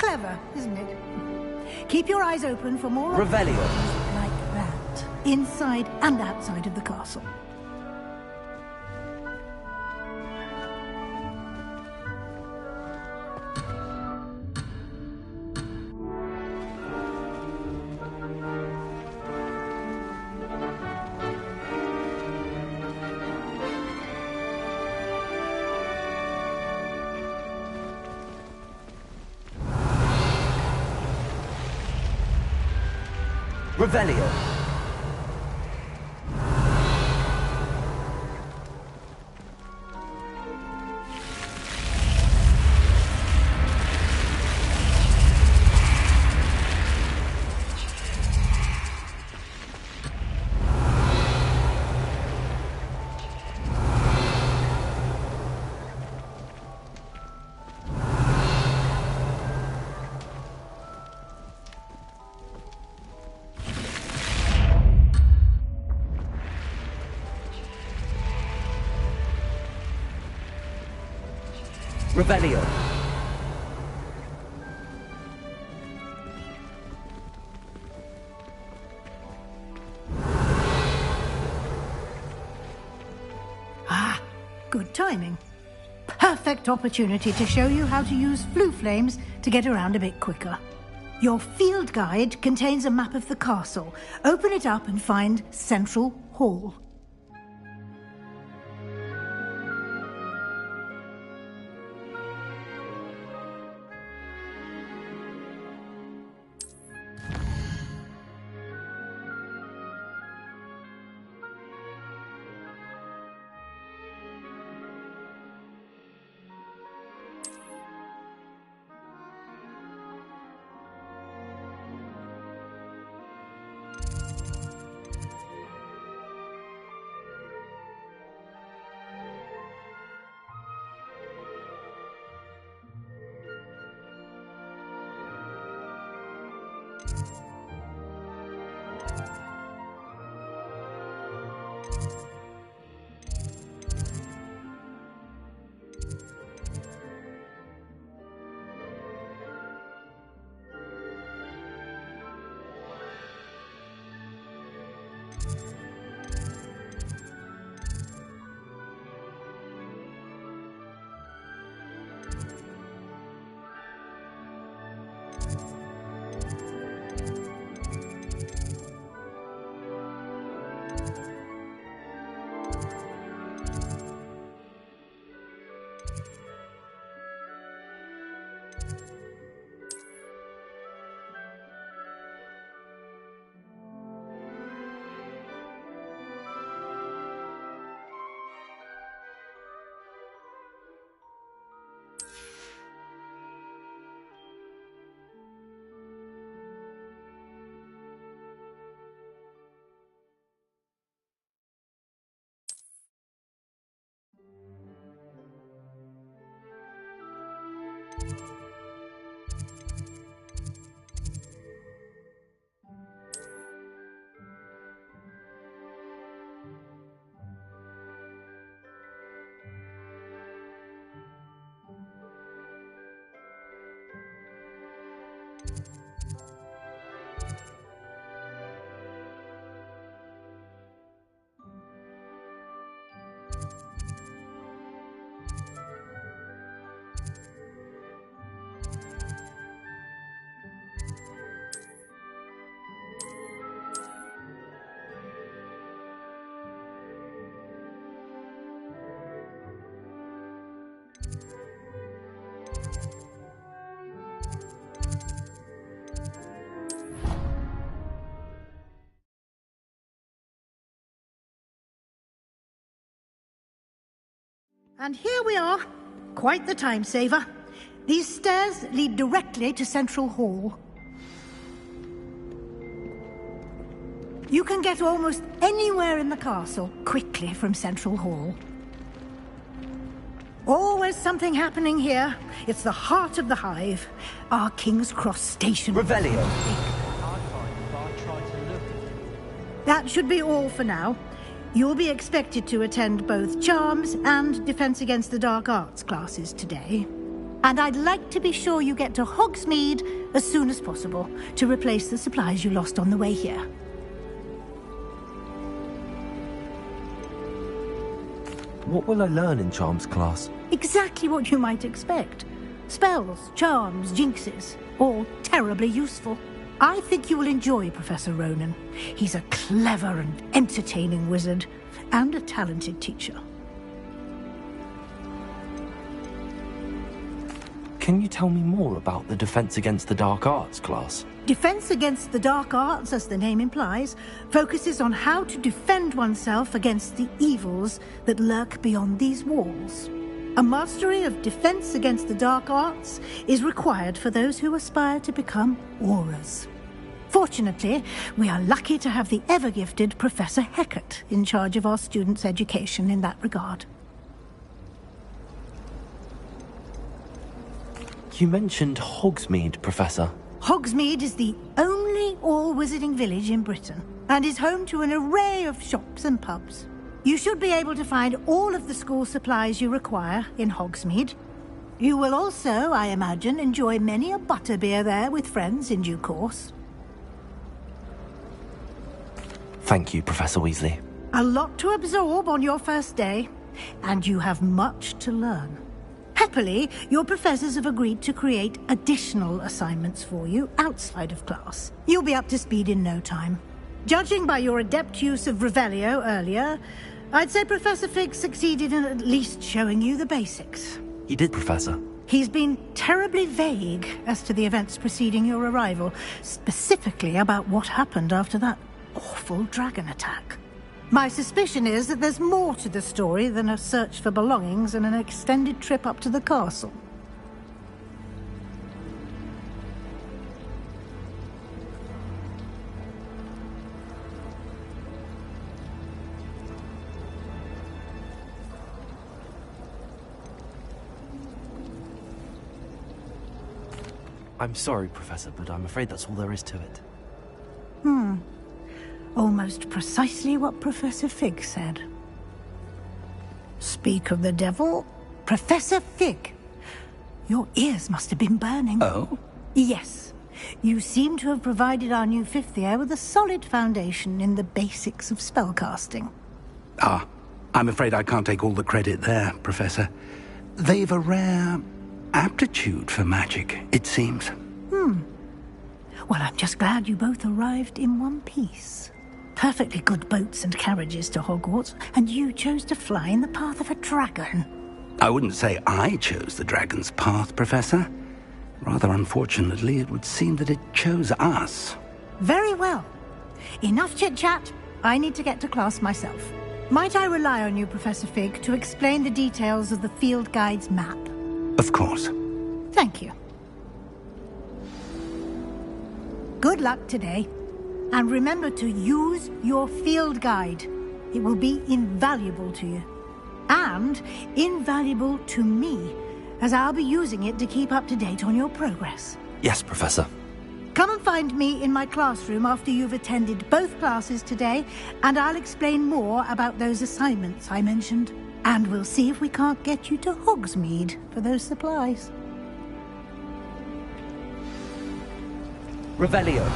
clever, isn't it? Keep your eyes open for more Revelio. like that, inside and outside of the castle. Revelio. Revelio. Ah, good timing. Perfect opportunity to show you how to use flue flames to get around a bit quicker. Your field guide contains a map of the castle. Open it up and find Central Hall. And here we are. Quite the time saver. These stairs lead directly to Central Hall. You can get almost anywhere in the castle quickly from Central Hall. Always something happening here. It's the heart of the hive. Our King's Cross station. Revelio. That should be all for now. You'll be expected to attend both Charms and Defense Against the Dark Arts classes today. And I'd like to be sure you get to Hogsmeade as soon as possible to replace the supplies you lost on the way here. What will I learn in Charms class? Exactly what you might expect. Spells, charms, jinxes, all terribly useful. I think you will enjoy Professor Ronan. He's a clever and entertaining wizard, and a talented teacher. Can you tell me more about the Defense Against the Dark Arts class? Defense Against the Dark Arts, as the name implies, focuses on how to defend oneself against the evils that lurk beyond these walls. A mastery of Defense Against the Dark Arts is required for those who aspire to become Aurors. Fortunately, we are lucky to have the ever-gifted Professor Hecat in charge of our students' education in that regard. You mentioned Hogsmeade, Professor. Hogsmeade is the only all-wizarding village in Britain, and is home to an array of shops and pubs. You should be able to find all of the school supplies you require in Hogsmeade. You will also, I imagine, enjoy many a butterbeer there with friends in due course. Thank you, Professor Weasley. A lot to absorb on your first day, and you have much to learn. Happily, your professors have agreed to create additional assignments for you outside of class. You'll be up to speed in no time. Judging by your adept use of Revelio earlier, I'd say Professor Fig succeeded in at least showing you the basics. He did, Professor. He's been terribly vague as to the events preceding your arrival, specifically about what happened after that awful dragon attack. My suspicion is that there's more to the story than a search for belongings and an extended trip up to the castle. I'm sorry, Professor, but I'm afraid that's all there is to it. Almost precisely what Professor Fig said. Speak of the devil, Professor Fig. Your ears must have been burning. Oh? Yes. You seem to have provided our new fifth year with a solid foundation in the basics of spellcasting. Ah, I'm afraid I can't take all the credit there, Professor. They've a rare aptitude for magic, it seems. Well, I'm just glad you both arrived in one piece. Perfectly good boats and carriages to Hogwarts, and you chose to fly in the path of a dragon. I wouldn't say I chose the dragon's path, Professor. Rather unfortunately, it would seem that it chose us. Very well. Enough chit-chat. I need to get to class myself. Might I rely on you, Professor Fig, to explain the details of the field guide's map? Of course. Thank you. Good luck today. And remember to use your field guide. It will be invaluable to you. And invaluable to me, as I'll be using it to keep up to date on your progress. Yes, Professor. Come and find me in my classroom after you've attended both classes today, and I'll explain more about those assignments I mentioned. And we'll see if we can't get you to Hogsmeade for those supplies. Revelio.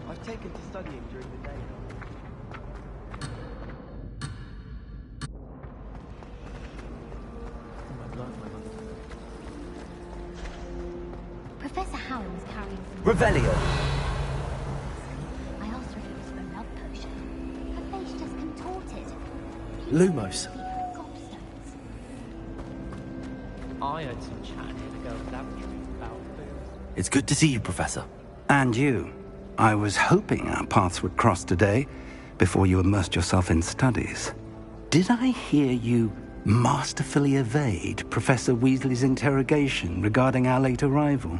I've taken to studying during the day. Professor Howell was carrying some... Revelio. I asked her if it was for a love potion. Her face just contorted. Lumos. Gobstones. I heard some chat in the girls' lavatory about food. It's good to see you, Professor. And you. I was hoping our paths would cross today, before you immersed yourself in studies. Did I hear you masterfully evade Professor Weasley's interrogation regarding our late arrival?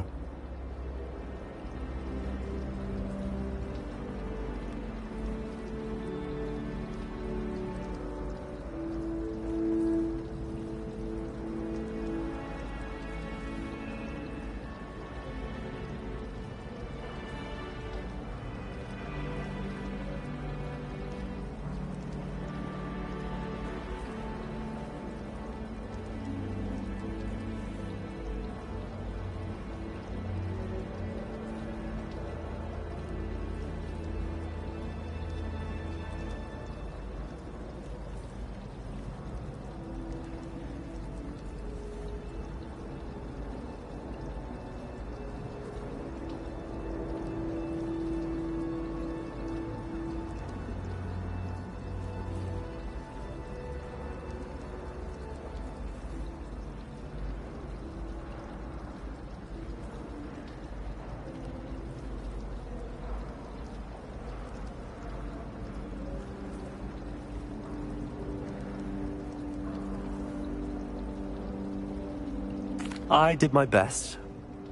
I did my best,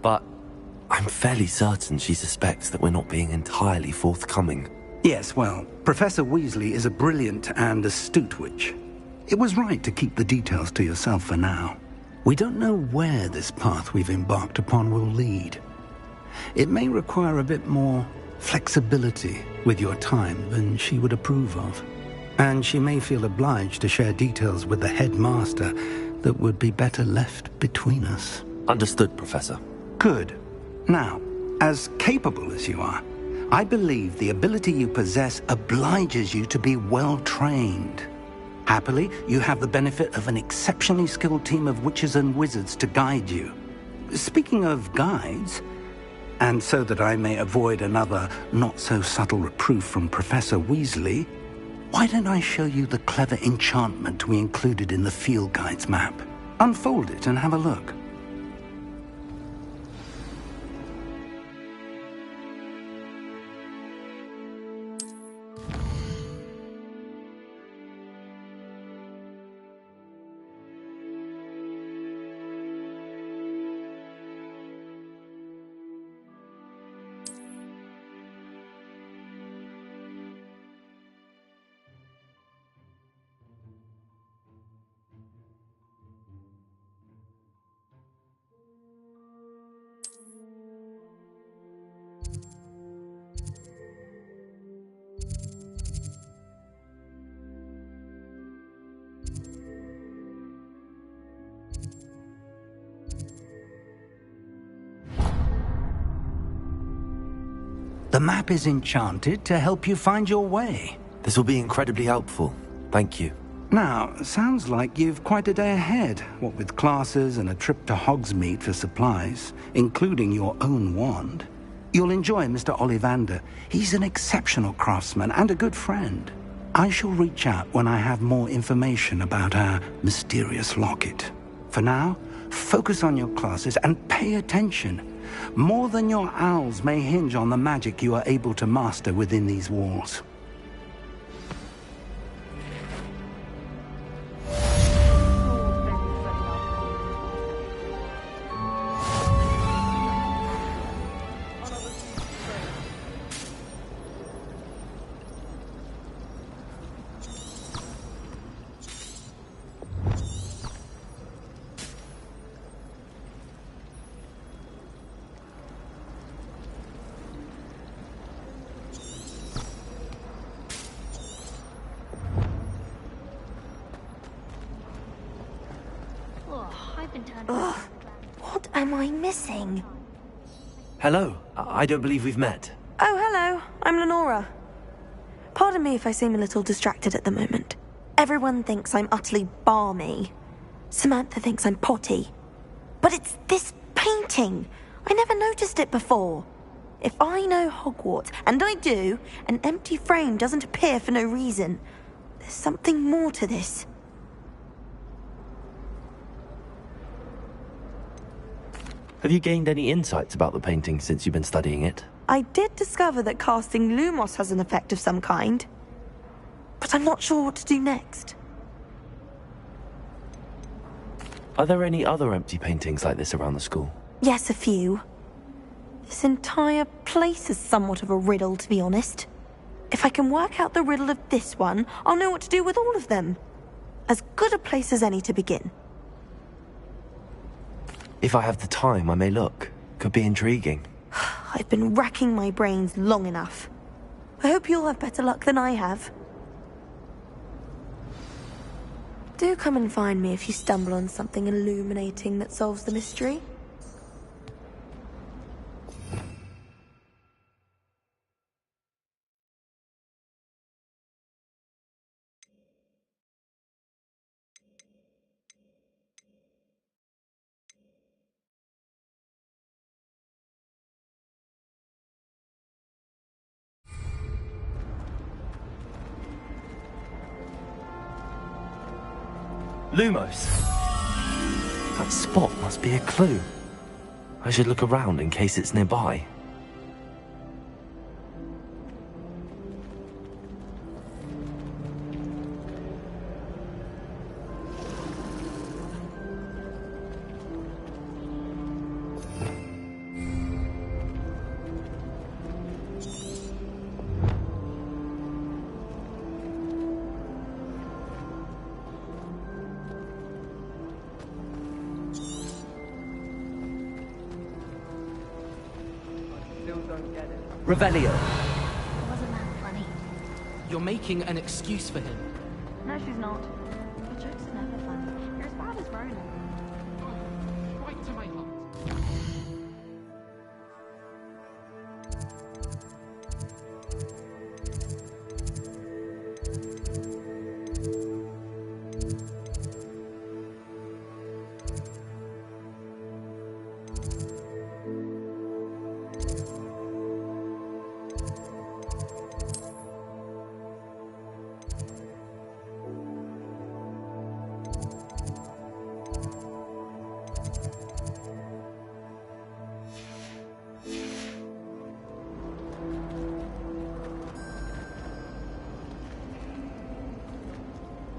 but I'm fairly certain she suspects that we're not being entirely forthcoming. Yes, well, Professor Weasley is a brilliant and astute witch. It was right to keep the details to yourself for now. We don't know where this path we've embarked upon will lead. It may require a bit more flexibility with your time than she would approve of. And she may feel obliged to share details with the headmaster that would be better left between us. Understood, Professor. Good. Now, as capable as you are, I believe the ability you possess obliges you to be well-trained. Happily, you have the benefit of an exceptionally skilled team of witches and wizards to guide you. Speaking of guides, and so that I may avoid another not-so-subtle reproof from Professor Weasley, why don't I show you the clever enchantment we included in the field guide's map? Unfold it and have a look. The map is enchanted to help you find your way. This will be incredibly helpful. Thank you. Now, sounds like you've quite a day ahead, what with classes and a trip to Hogsmeade for supplies, including your own wand. You'll enjoy Mr. Ollivander. He's an exceptional craftsman and a good friend. I shall reach out when I have more information about our mysterious locket. For now, focus on your classes and pay attention. More than your owls may hinge on the magic you are able to master within these walls. Ugh, what am I missing? Hello. I don't believe we've met. Oh, hello. I'm Lenora. Pardon me if I seem a little distracted at the moment. Everyone thinks I'm utterly balmy. Samantha thinks I'm potty. But it's this painting. I never noticed it before. If I know Hogwarts, and I do, an empty frame doesn't appear for no reason. There's something more to this. Have you gained any insights about the painting since you've been studying it? I did discover that casting Lumos has an effect of some kind. But I'm not sure what to do next. Are there any other empty paintings like this around the school? Yes, a few. This entire place is somewhat of a riddle, to be honest. If I can work out the riddle of this one, I'll know what to do with all of them. As good a place as any to begin. If I have the time, I may look. Could be intriguing. I've been racking my brains long enough. I hope you'll have better luck than I have. Do come and find me if you stumble on something illuminating that solves the mystery. Lumos! That spot must be a clue. I should look around in case it's nearby. Revelio. Wasn't that funny? You're making an excuse for him. No, she's not. The jokes are never funny. You're as bad as Ronan. Right to my heart.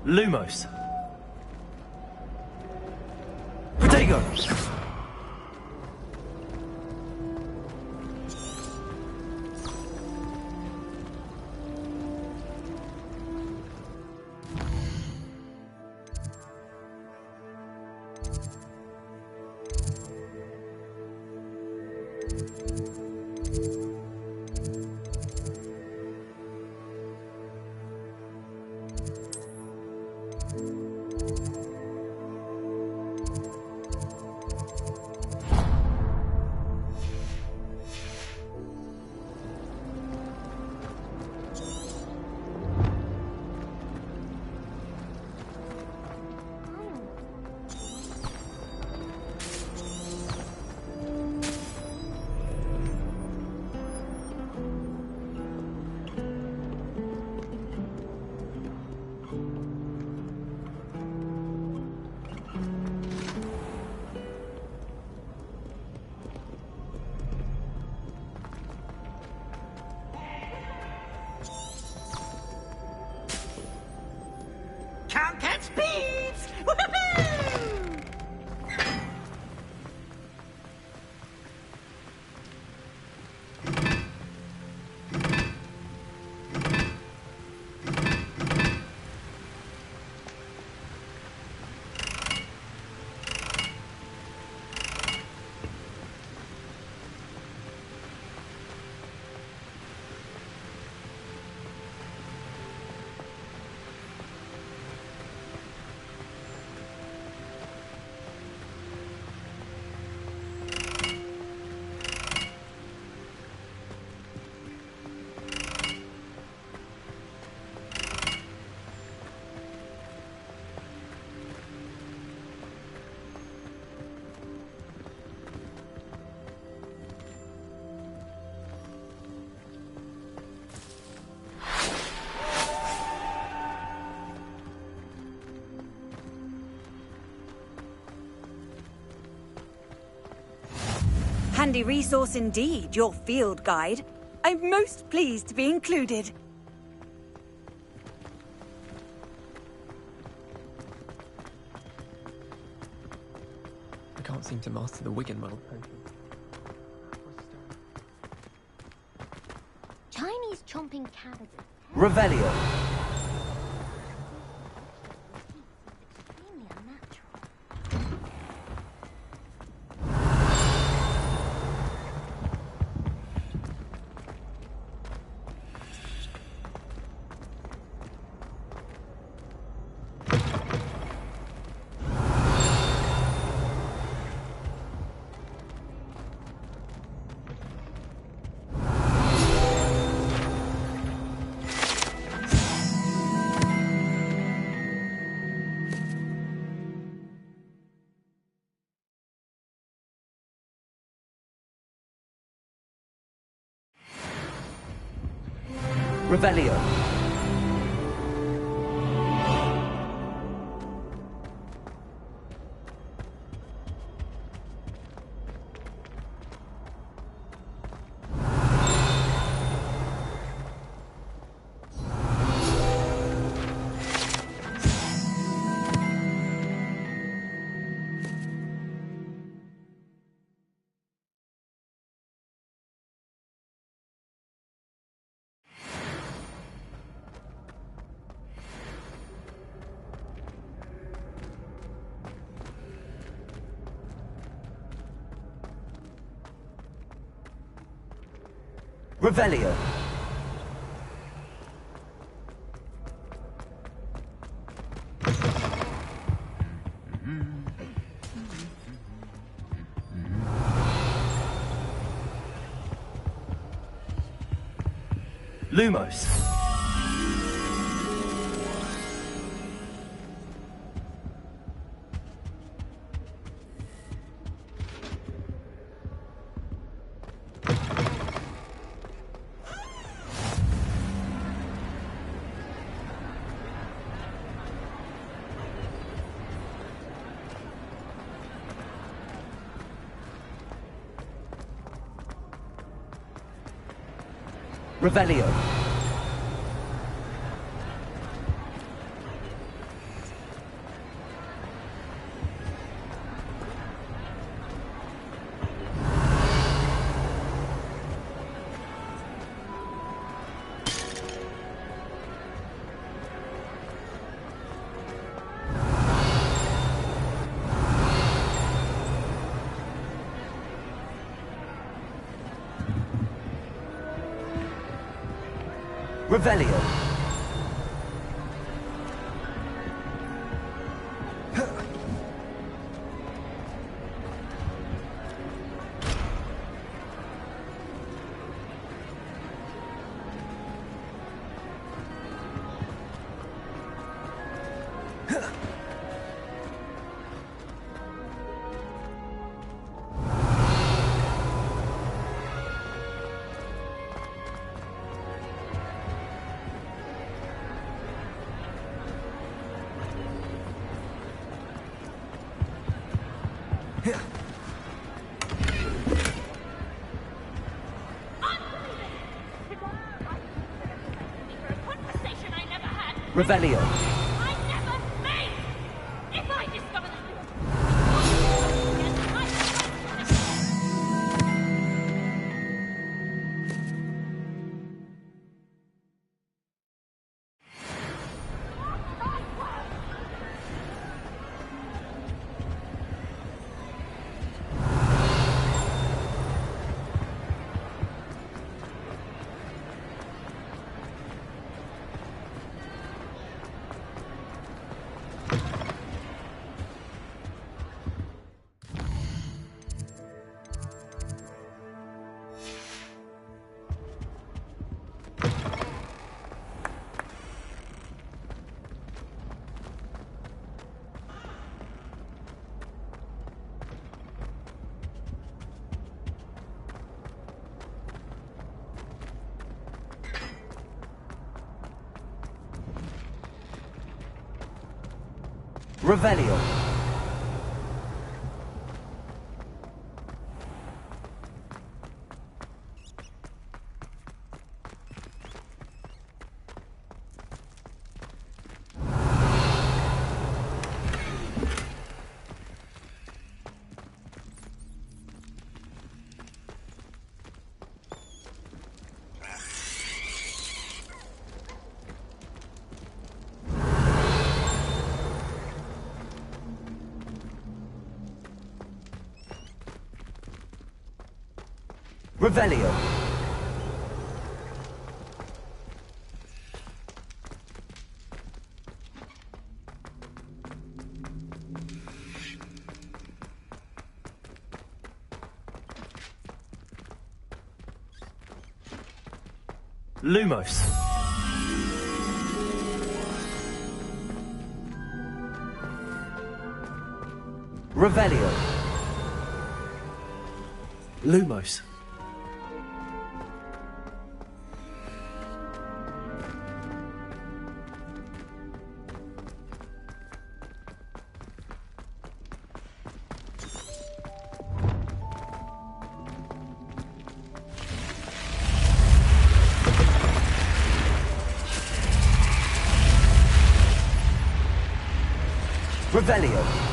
Lumos. Protego! Can't catch speeds! Woohoo! Handy resource indeed, your field guide. I'm most pleased to be included. I can't seem to master the Wiggenweld potion. Chinese chomping cabbages. Revelio. Extremely unnatural. Revelio. Revelio. Lumos. Revelio. Revelio. Revelio. Revelio. Revelio. Lumos. Revelio. Lumos. Revelio.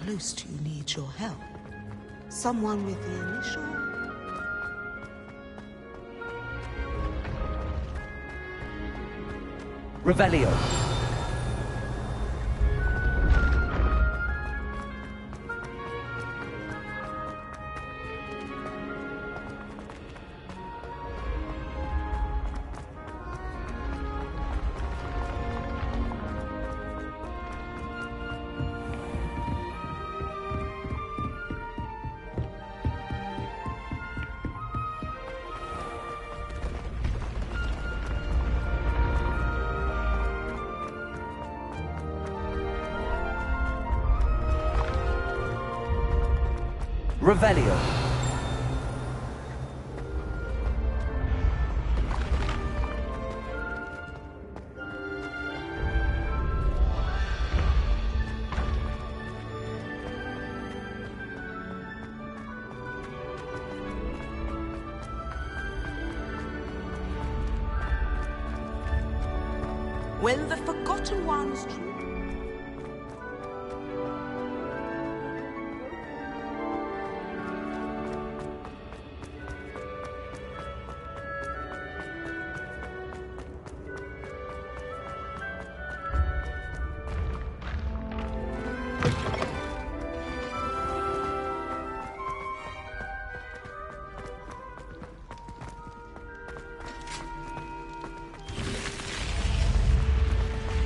close to you needs your help. Someone with the initial... Revelio. Revelio. When the Forgotten Ones drew...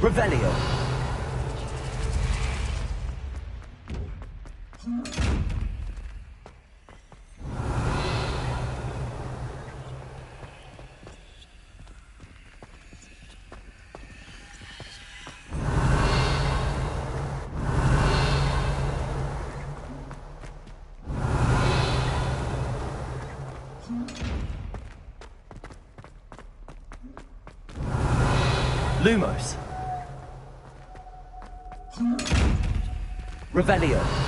Revelio. Lumos. Revelio.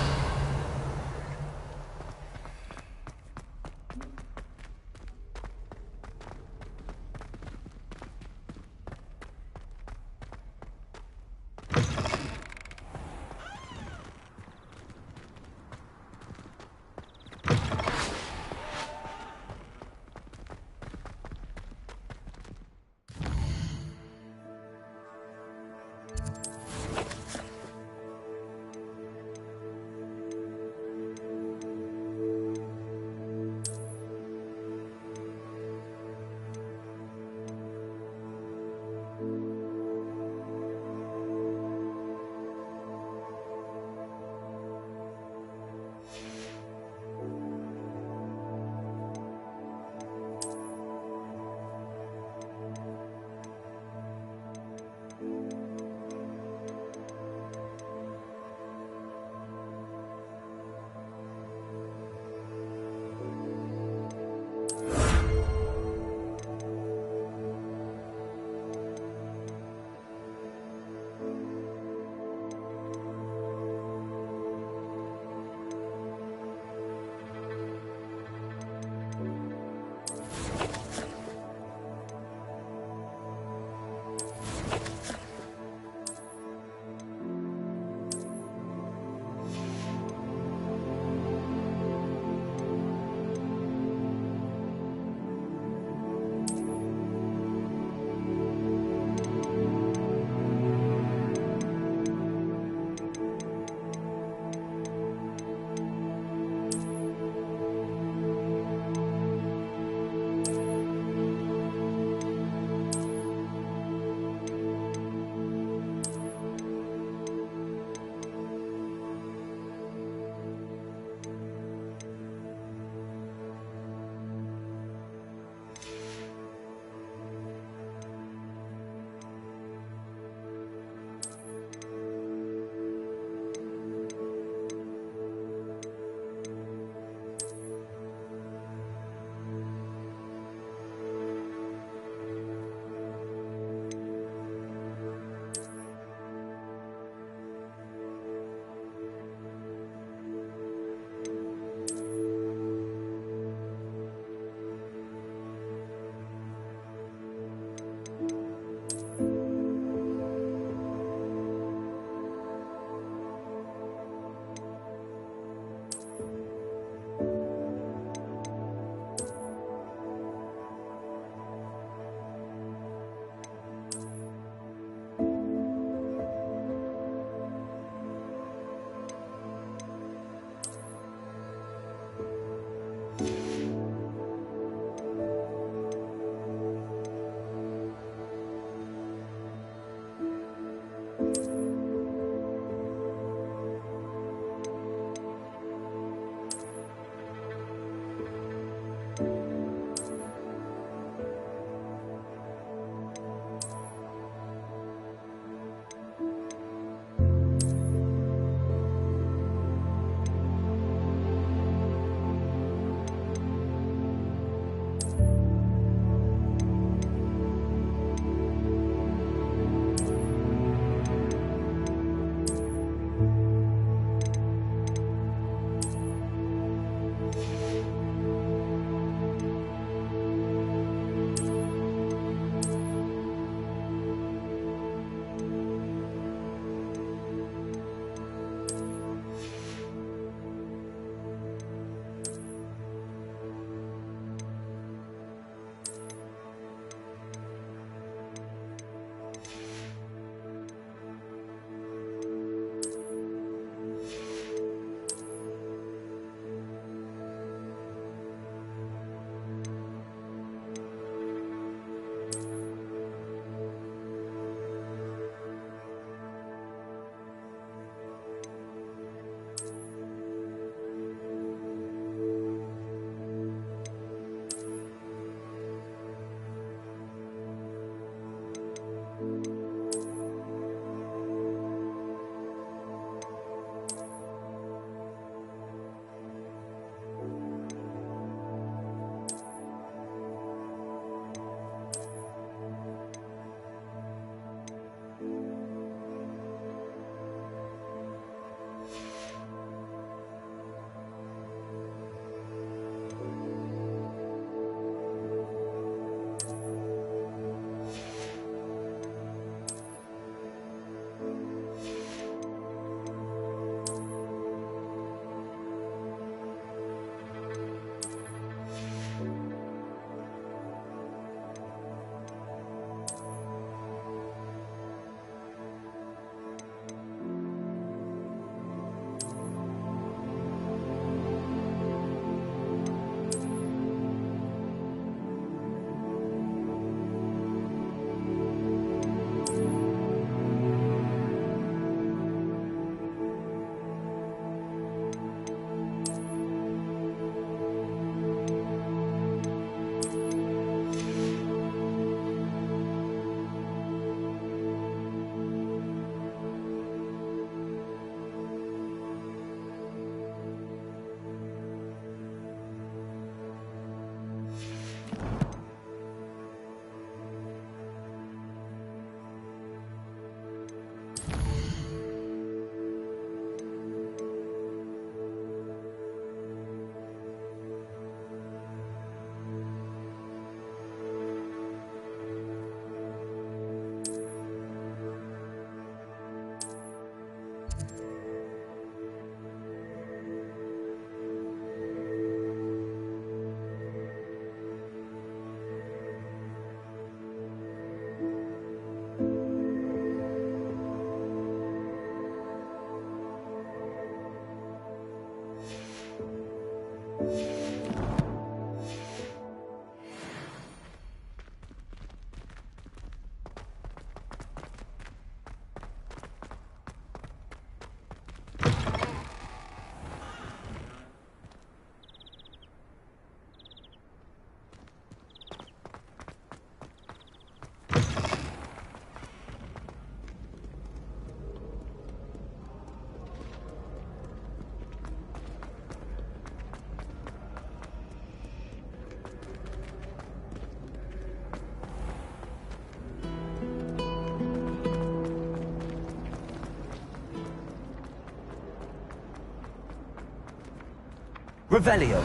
Revelio.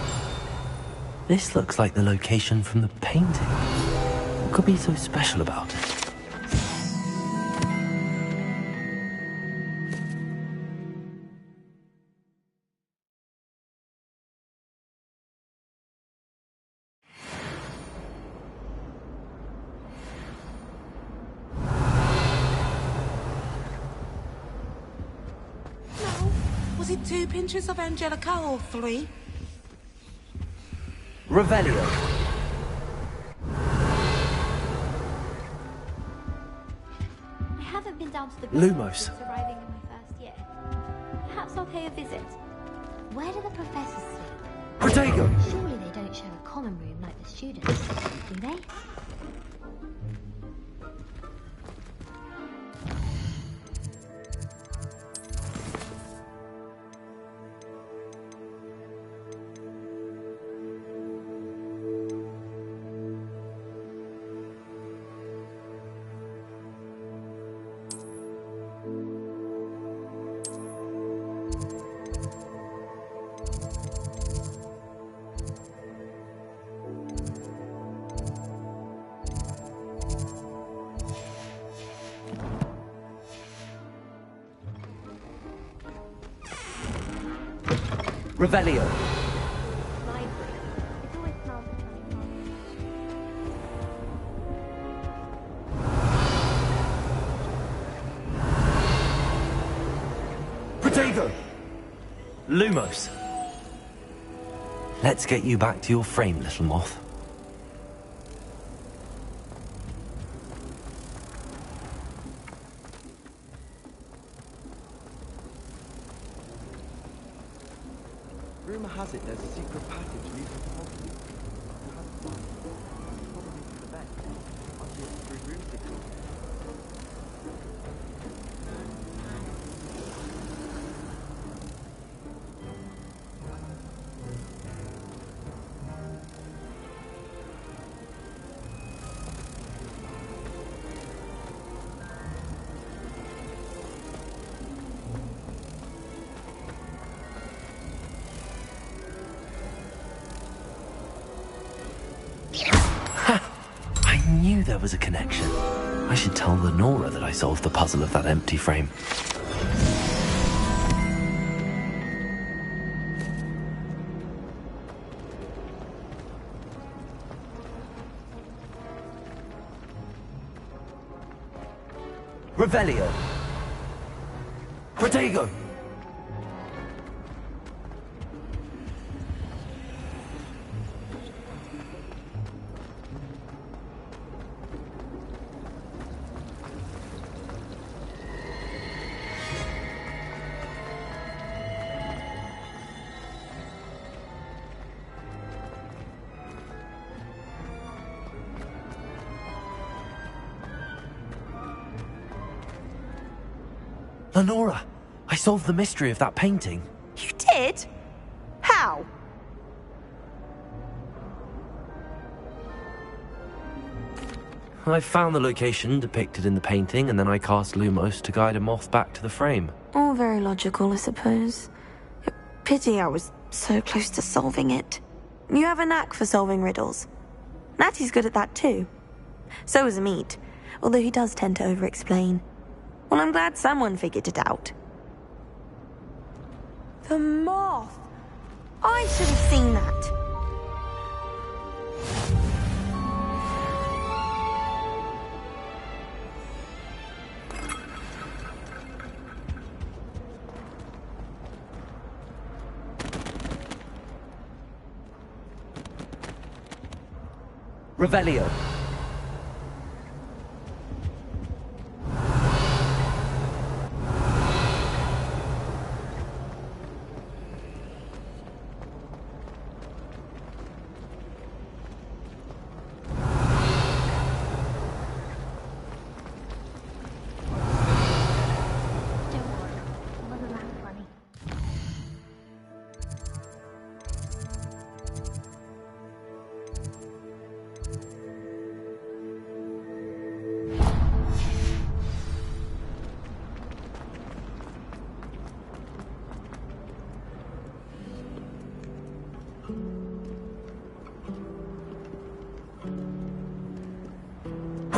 This looks like the location from the painting. What could be so special about it? Was it 2 pinches of Angelica or 3? Revelio. I haven't been down to the Lumos. since arriving in my first year. Perhaps I'll pay a visit. Where do the professors sleep? Protego! Surely they don't share a common room like the students, do they? Revelio. Protego. Lumos. Let's get you back to your frame, little moth. Rumor has it there's a secret package leading to Hogwarts. You have to find it. Probably to the vet. I'll see it through room 16. I knew there was a connection. I should tell Lenora that I solved the puzzle of that empty frame. Revelio. Protego. Lenora, I solved the mystery of that painting. You did? How? I found the location depicted in the painting, and then I cast Lumos to guide a moth back to the frame. All very logical, I suppose. Pity I was so close to solving it. You have a knack for solving riddles. Natty's good at that too. So is Amit, although he does tend to over-explain. Well, I'm glad someone figured it out. The moth! I should have seen that. Revelio.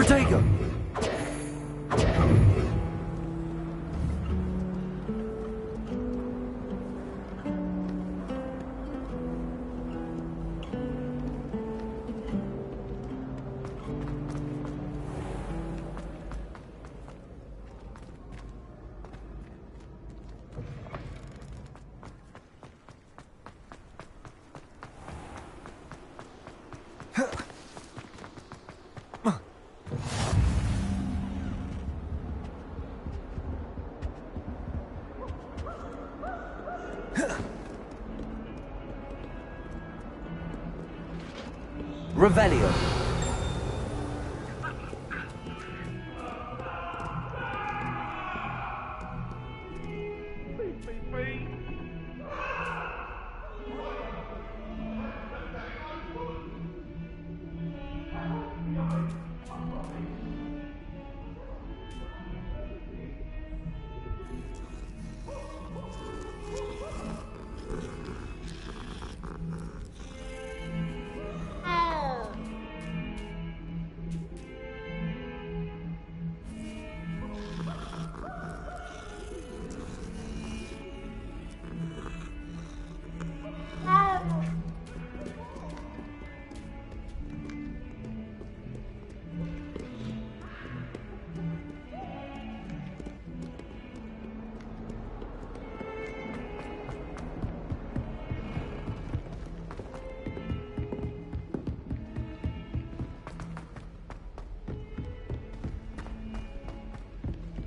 Protego! Revelio.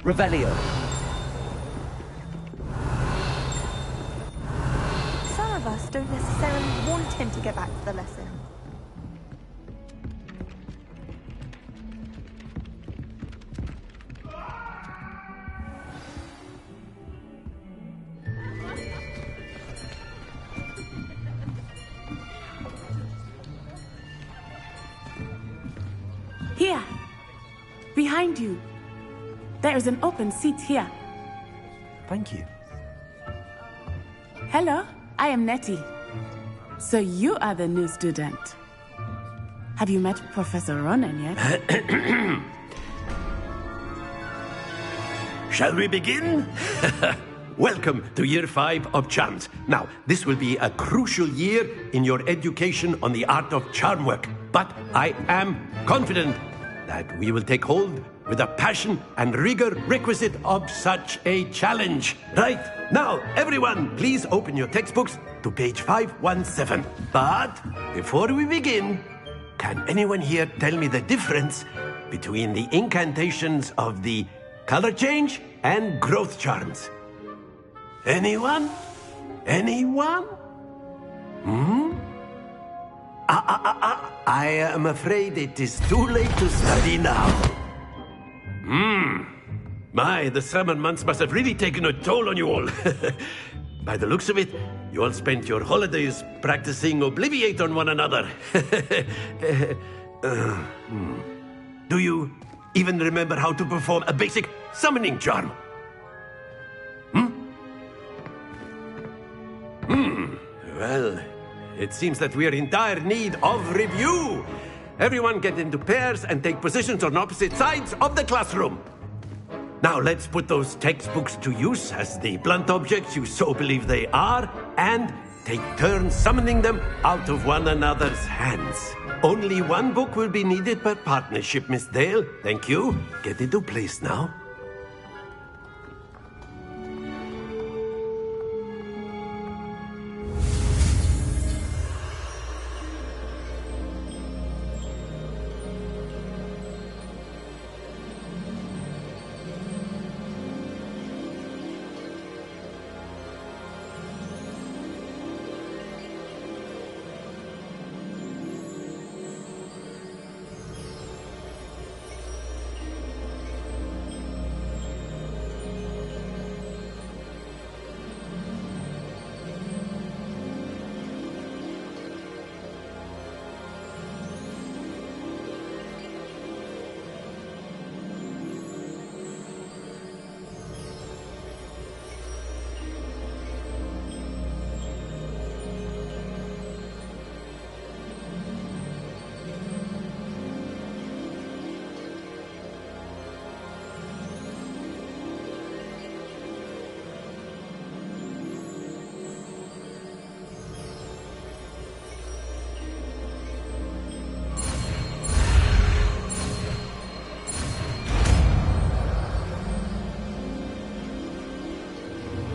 Revelio. Some of us don't necessarily want him to get back to the lesson. Here! Behind you! There is an open seat here. Thank you. Hello, I am Nettie. So you are the new student. Have you met Professor Ronan yet? Shall we begin? Welcome to Year 5 of Charms. Now, this will be a crucial year in your education on the art of charm work. But I am confident that we will take hold with the passion and rigor requisite of such a challenge. Right, now, everyone, please open your textbooks to page 517. But before we begin, can anyone here tell me the difference between the incantations of the color change and growth charms? Anyone? Anyone? I am afraid it is too late to study now. My, the summer months must have really taken a toll on you all. By the looks of it, you all spent your holidays practicing Obliviate on one another. Do you even remember how to perform a basic summoning charm? Well, it seems that we are in dire need of review. Everyone get into pairs and take positions on opposite sides of the classroom. Now let's put those textbooks to use as the blunt objects you so believe they are, and take turns summoning them out of one another's hands. Only one book will be needed per partnership, Miss Dale. Thank you. Get into place now.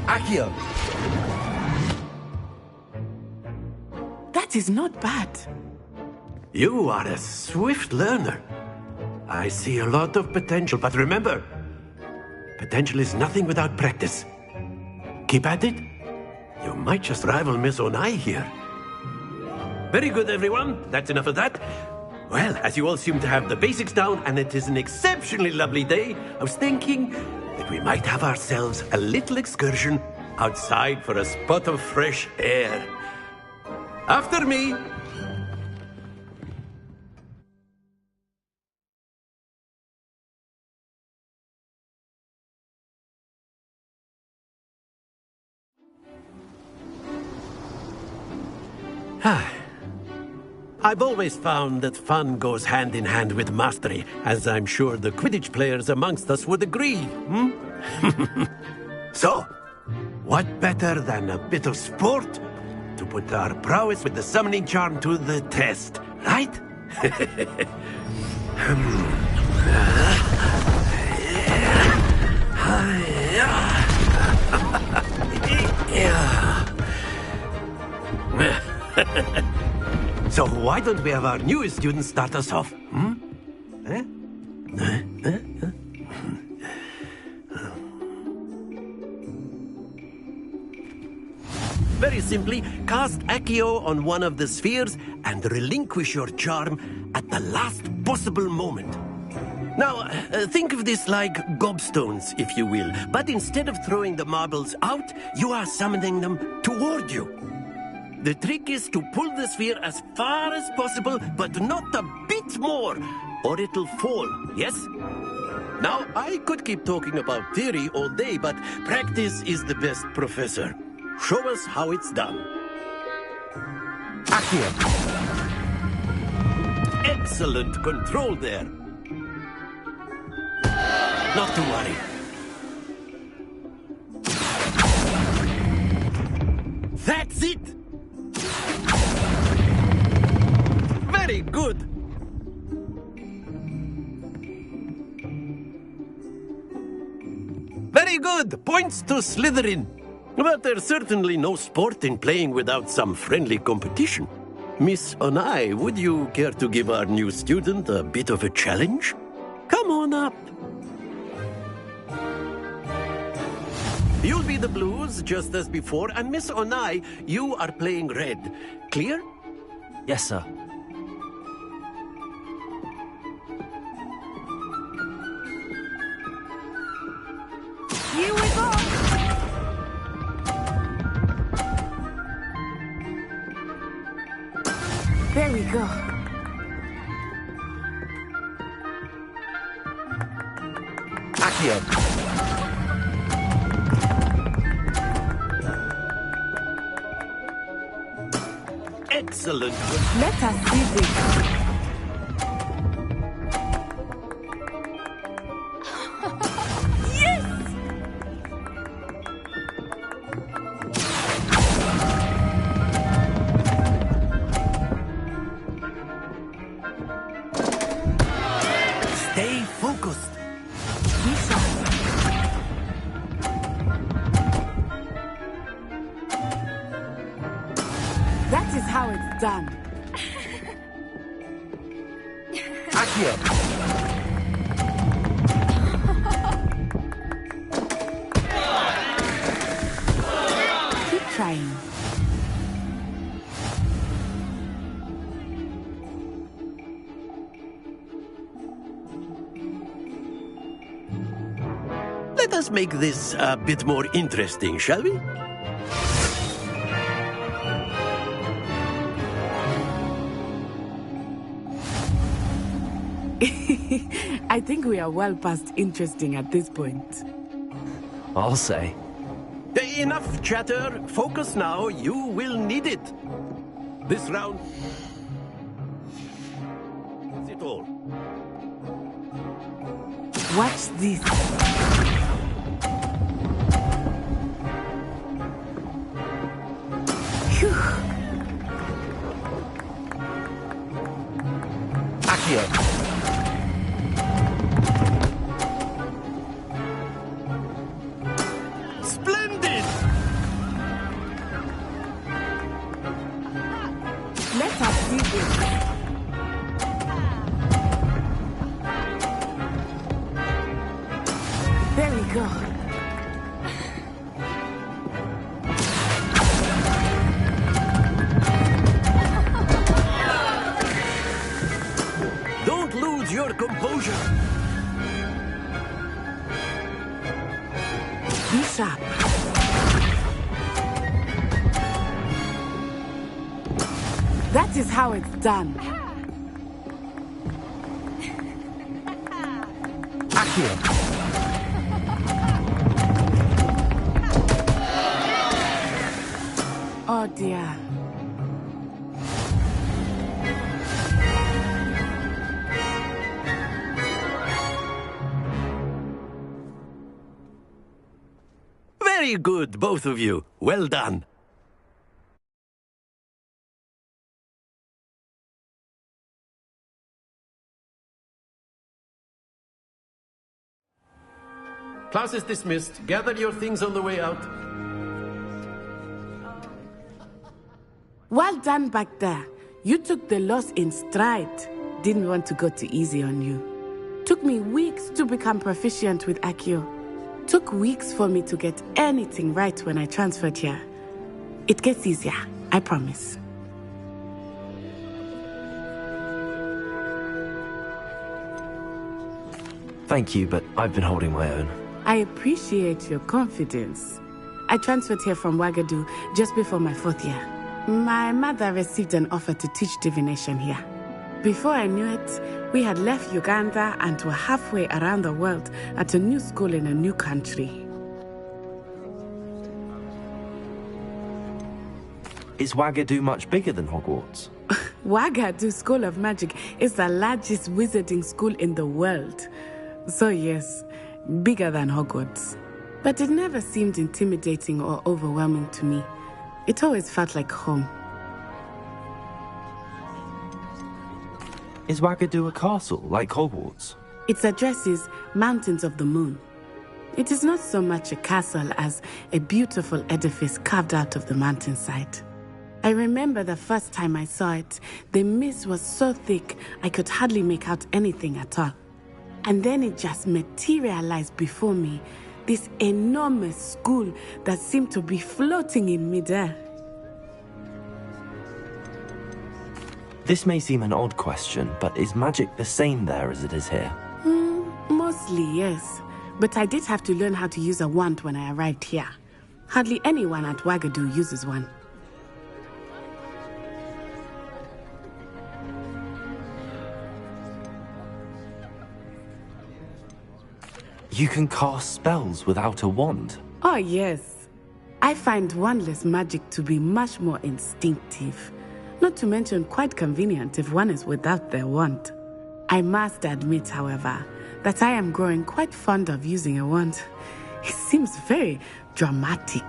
Accio! That is not bad. You are a swift learner. I see a lot of potential, but remember, potential is nothing without practice. Keep at it. You might just rival Miss Onai here. Very good, everyone. That's enough of that. Well, as you all seem to have the basics down, and it is an exceptionally lovely day, I was thinking that we might have ourselves a little excursion outside for a spot of fresh air. After me! I've always found that fun goes hand in hand with mastery, as I'm sure the Quidditch players amongst us would agree, So, what better than a bit of sport to put our prowess with the summoning charm to the test, right? So why don't we have our newest student start us off? Very simply, cast Accio on one of the spheres and relinquish your charm at the last possible moment. Now, think of this like gobstones, if you will, but instead of throwing the marbles out, you are summoning them toward you. The trick is to pull the sphere as far as possible, but not a bit more, or it'll fall, yes? Now, I could keep talking about theory all day, but practice is the best professor. Show us how it's done. Accio. Excellent control there. Not to worry. That's it! Very good! Very good! Points to Slytherin. But there's certainly no sport in playing without some friendly competition. Miss Onai, would you care to give our new student a bit of a challenge? Come on up. You'll be the blues, just as before, and Miss Onai, you are playing red. Clear? Yes, sir. Here we go! There we go. Accio. Excellent. Let us see this. Stay focused. That is how it's done. Accio. Keep trying. Let us make this a bit more interesting, shall we? I think we are well past interesting at this point. I'll say. Enough chatter. Focus now. You will need it. This round is it all. Watch this. Phew. Accio. Splendid! go. Don't lose your composure. Be sharp. That is how it's done. Accio! Oh dear. Very good, both of you. Well done. Class is dismissed. Gather your things on the way out. Well done back there. You took the loss in stride. Didn't want to go too easy on you. Took me weeks to become proficient with Accio. Took weeks for me to get anything right when I transferred here. It gets easier, I promise. Thank you, but I've been holding my own. I appreciate your confidence. I transferred here from Wagadu just before my 4th year. My mother received an offer to teach divination here. Before I knew it, we had left Uganda and were halfway around the world at a new school in a new country. Is Wagadu much bigger than Hogwarts? Wagadu School of Magic is the largest wizarding school in the world. So yes, bigger than Hogwarts. But it never seemed intimidating or overwhelming to me. It always felt like home. Is Wagadu a castle, like Hogwarts? Its address is Mountains of the Moon. It is not so much a castle as a beautiful edifice carved out of the mountainside. I remember the first time I saw it, the mist was so thick I could hardly make out anything at all. And then it just materialized before me, this enormous school that seemed to be floating in midair. This may seem an odd question, but is magic the same there as it is here? Mostly, yes. But I did have to learn how to use a wand when I arrived here. Hardly anyone at Wagadu uses one. You can cast spells without a wand? Oh, yes. I find wandless magic to be much more instinctive. Not to mention quite convenient if one is without their wand. I must admit, however, that I am growing quite fond of using a wand. It seems very dramatic.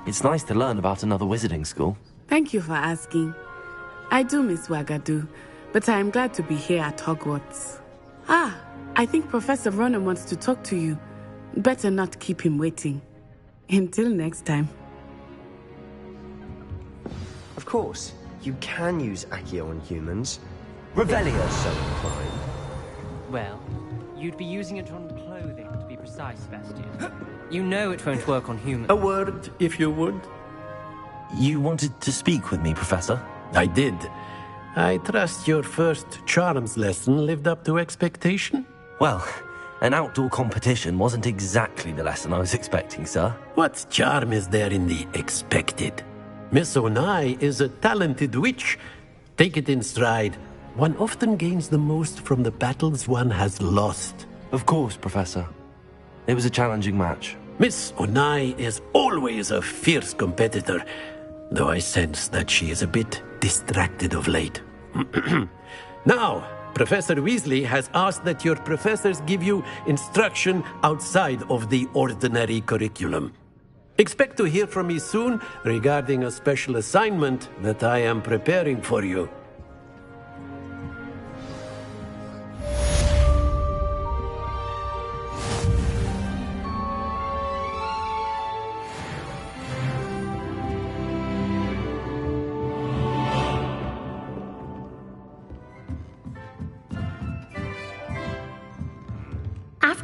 It's nice to learn about another wizarding school. Thank you for asking. I do miss Wagadu, but I am glad to be here at Hogwarts. Ah, I think Professor Ronan wants to talk to you. Better not keep him waiting. Until next time. Of course, you can use Accio on humans. Revelio so inclined. Well, you'd be using it on clothing, to be precise, Sebastian. You know it won't work on humans. A word, if you would. You wanted to speak with me, Professor? I did. I trust your first charms lesson lived up to expectation? Well, an outdoor competition wasn't exactly the lesson I was expecting, sir. What charm is there in the expected? Miss Onai is a talented witch. Take it in stride. One often gains the most from the battles one has lost. Of course, Professor. It was a challenging match. Miss Onai is always a fierce competitor, though I sense that she is a bit distracted of late. Now, Professor Weasley has asked that your professors give you instruction outside of the ordinary curriculum. Expect to hear from me soon regarding a special assignment that I am preparing for you.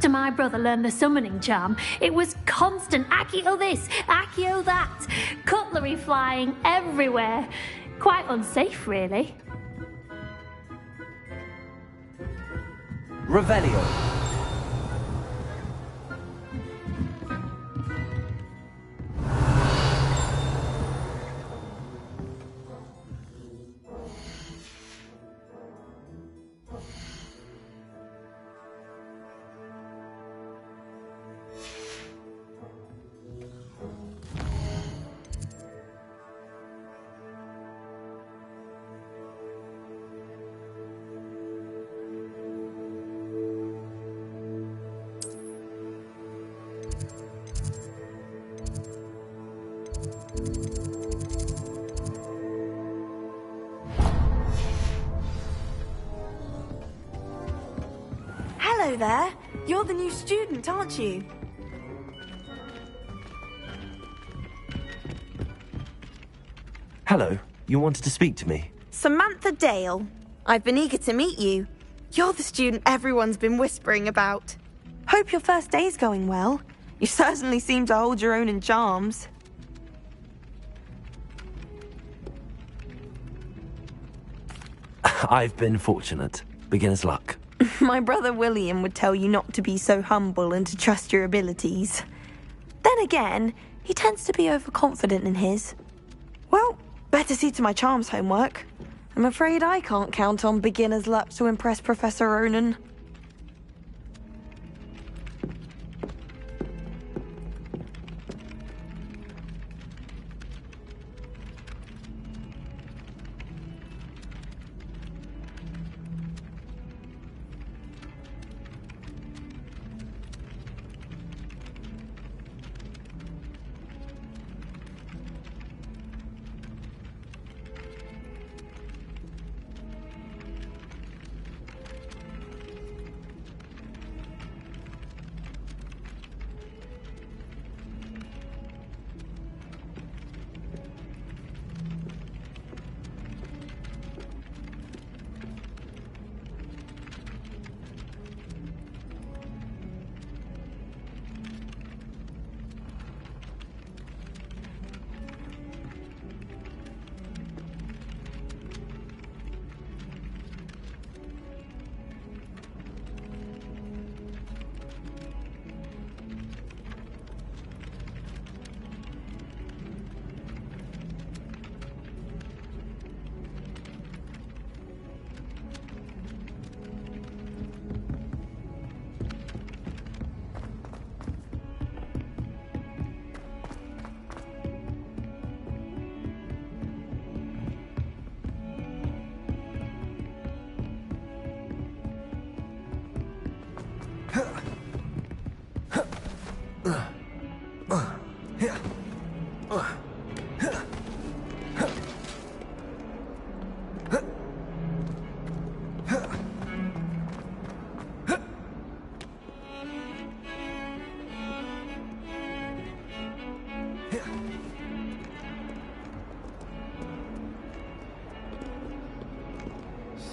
After my brother learned the summoning charm, it was constant Accio this, Accio that, cutlery flying everywhere. Quite unsafe, really. Revelio. Hello there. You're the new student, aren't you? Hello, you wanted to speak to me? Samantha Dale. I've been eager to meet you. You're the student everyone's been whispering about. Hope your first day's going well. You certainly seem to hold your own in charms. I've been fortunate. Beginner's luck. My brother William would tell you not to be so humble and to trust your abilities. Then again, he tends to be overconfident in his. Well, better see to my charms homework. I'm afraid I can't count on beginner's luck to impress Professor Ronan.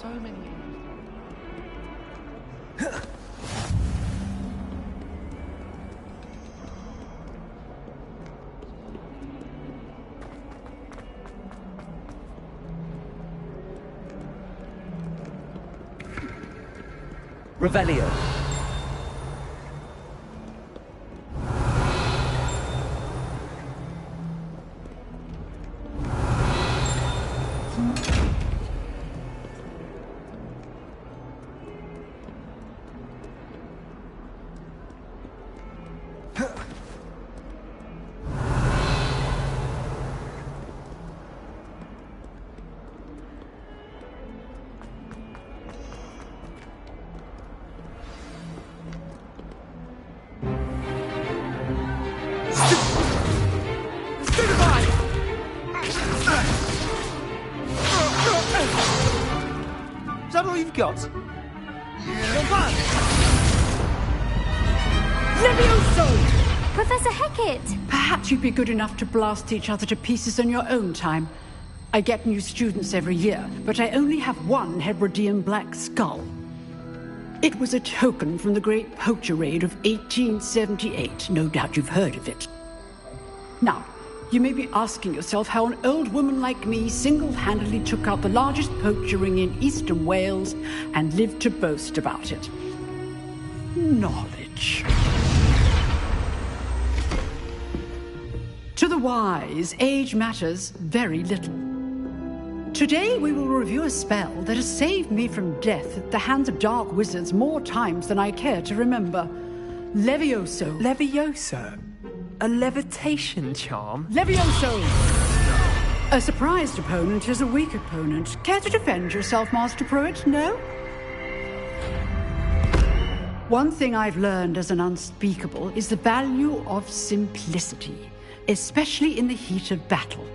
So many. Revelio. Is that all you've got? Levioso! Professor Hecat! Perhaps you'd be good enough to blast each other to pieces on your own time. I get new students every year, but I only have one Hebridean black skull. It was a token from the Great Poacher Raid of 1878. No doubt you've heard of it. Now, you may be asking yourself how an old woman like me single-handedly took out the largest poacher ring in eastern Wales and lived to boast about it. Knowledge. To the wise, age matters very little. Today we will review a spell that has saved me from death at the hands of dark wizards more times than I care to remember. Levioso. Levioso? A levitation charm? Levioso! A surprised opponent is a weak opponent. Care to defend yourself, Master Pruitt? No? One thing I've learned as an unspeakable is the value of simplicity, especially in the heat of battle.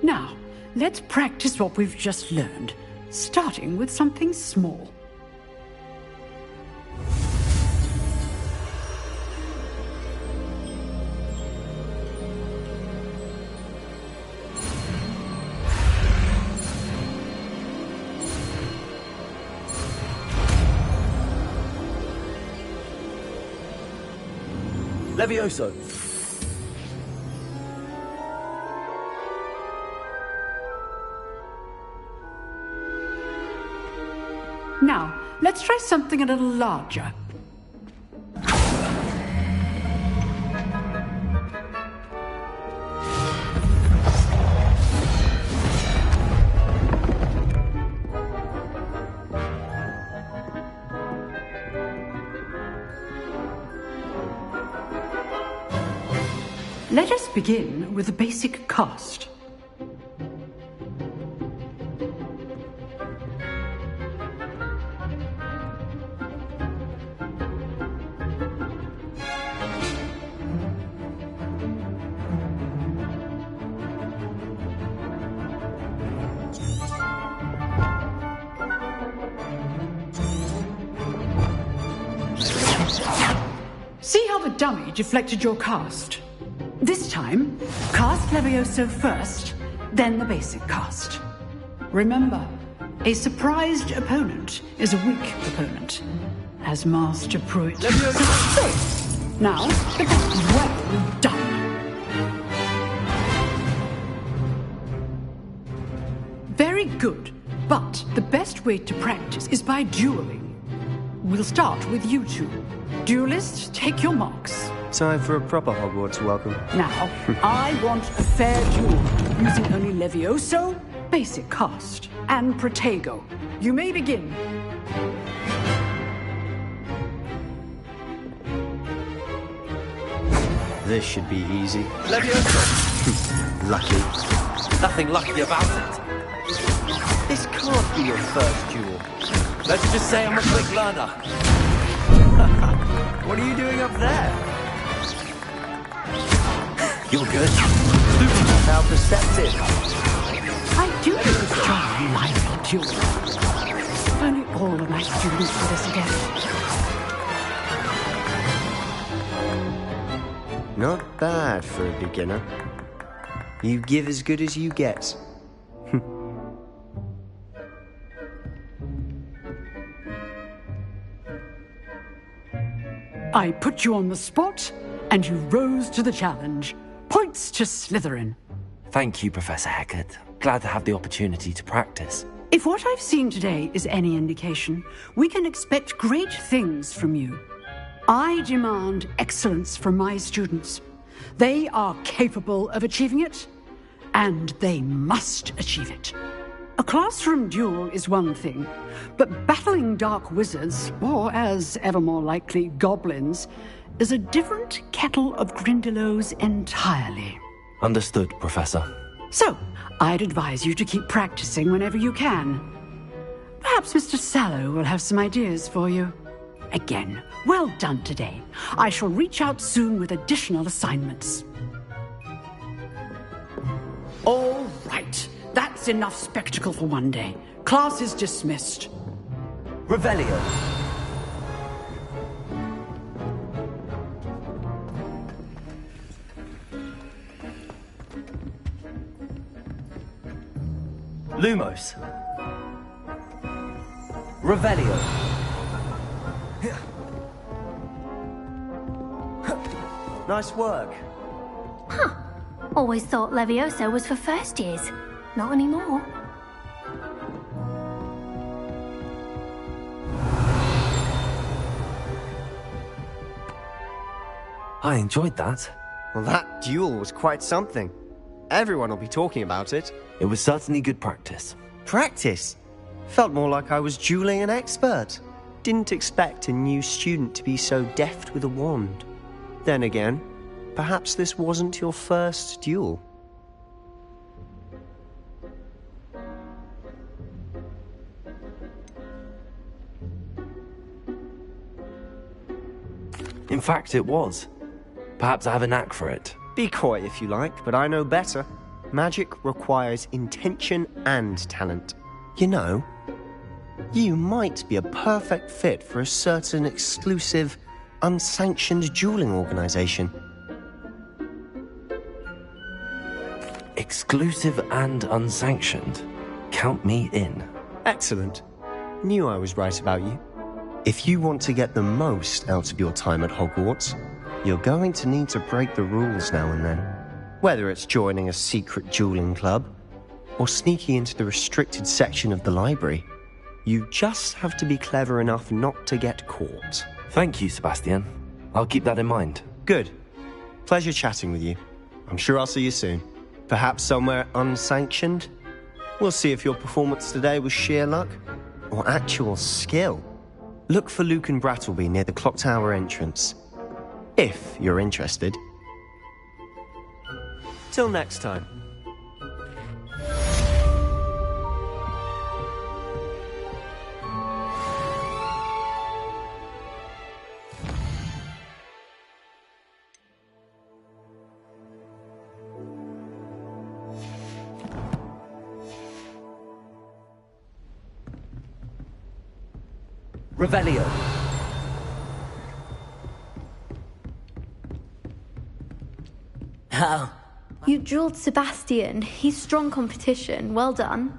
Now, let's practice what we've just learned, starting with something small. Levioso! Now, let's try something a little larger. Let us begin with the basic cast. See how the dummy deflected your cast? This time, cast Levioso first, then the basic cast. Remember, a surprised opponent is a weak opponent, as Master Pruitt. Levioso! Now, well done. Very good, but the best way to practice is by dueling. We'll start with you two. Duelists, take your marks. Time for a proper Hogwarts welcome. Now, I want a fair duel, using only Levioso, basic cast, and Protego. You may begin. This should be easy. Levioso! Lucky. Nothing lucky about it. This can't be your first duel. Let's just say I'm a quick learner. What are you doing up there? You're good. How perceptive. I do enjoy lively duels. If only all of my students were this again. Not bad for a beginner. You give as good as you get. I put you on the spot, and you rose to the challenge. Points to Slytherin. Thank you, Professor Hecat. Glad to have the opportunity to practice. If what I've seen today is any indication, we can expect great things from you. I demand excellence from my students. They are capable of achieving it, and they must achieve it. A classroom duel is one thing, but battling dark wizards, or as ever more likely, goblins, is a different kettle of Grindylows entirely. Understood, Professor. So, I'd advise you to keep practicing whenever you can. Perhaps Mr. Sallow will have some ideas for you. Again, well done today. I shall reach out soon with additional assignments. All right. That's enough spectacle for one day. Class is dismissed. Revelio. Lumos. Revelio. Nice work. Huh. Always thought Levioso was for first years. Not anymore. I enjoyed that. Well, that duel was quite something. Everyone will be talking about it. It was certainly good practice. Practice? Felt more like I was dueling an expert. Didn't expect a new student to be so deft with a wand. Then again, perhaps this wasn't your first duel. In fact, it was. Perhaps I have a knack for it. Be coy if you like, but I know better. Magic requires intention and talent. You know, you might be a perfect fit for a certain exclusive, unsanctioned dueling organization. Exclusive and unsanctioned. Count me in. Excellent. Knew I was right about you. If you want to get the most out of your time at Hogwarts, you're going to need to break the rules now and then. Whether it's joining a secret dueling club, or sneaking into the restricted section of the library, you just have to be clever enough not to get caught. Thank you, Sebastian. I'll keep that in mind. Good. Pleasure chatting with you. I'm sure I'll see you soon. Perhaps somewhere unsanctioned? We'll see if your performance today was sheer luck, or actual skill. Look for Luke and Brattleby near the clock tower entrance. If you're interested. Till next time. Revelio. How? You dueled Sebastian. He's strong competition. Well done.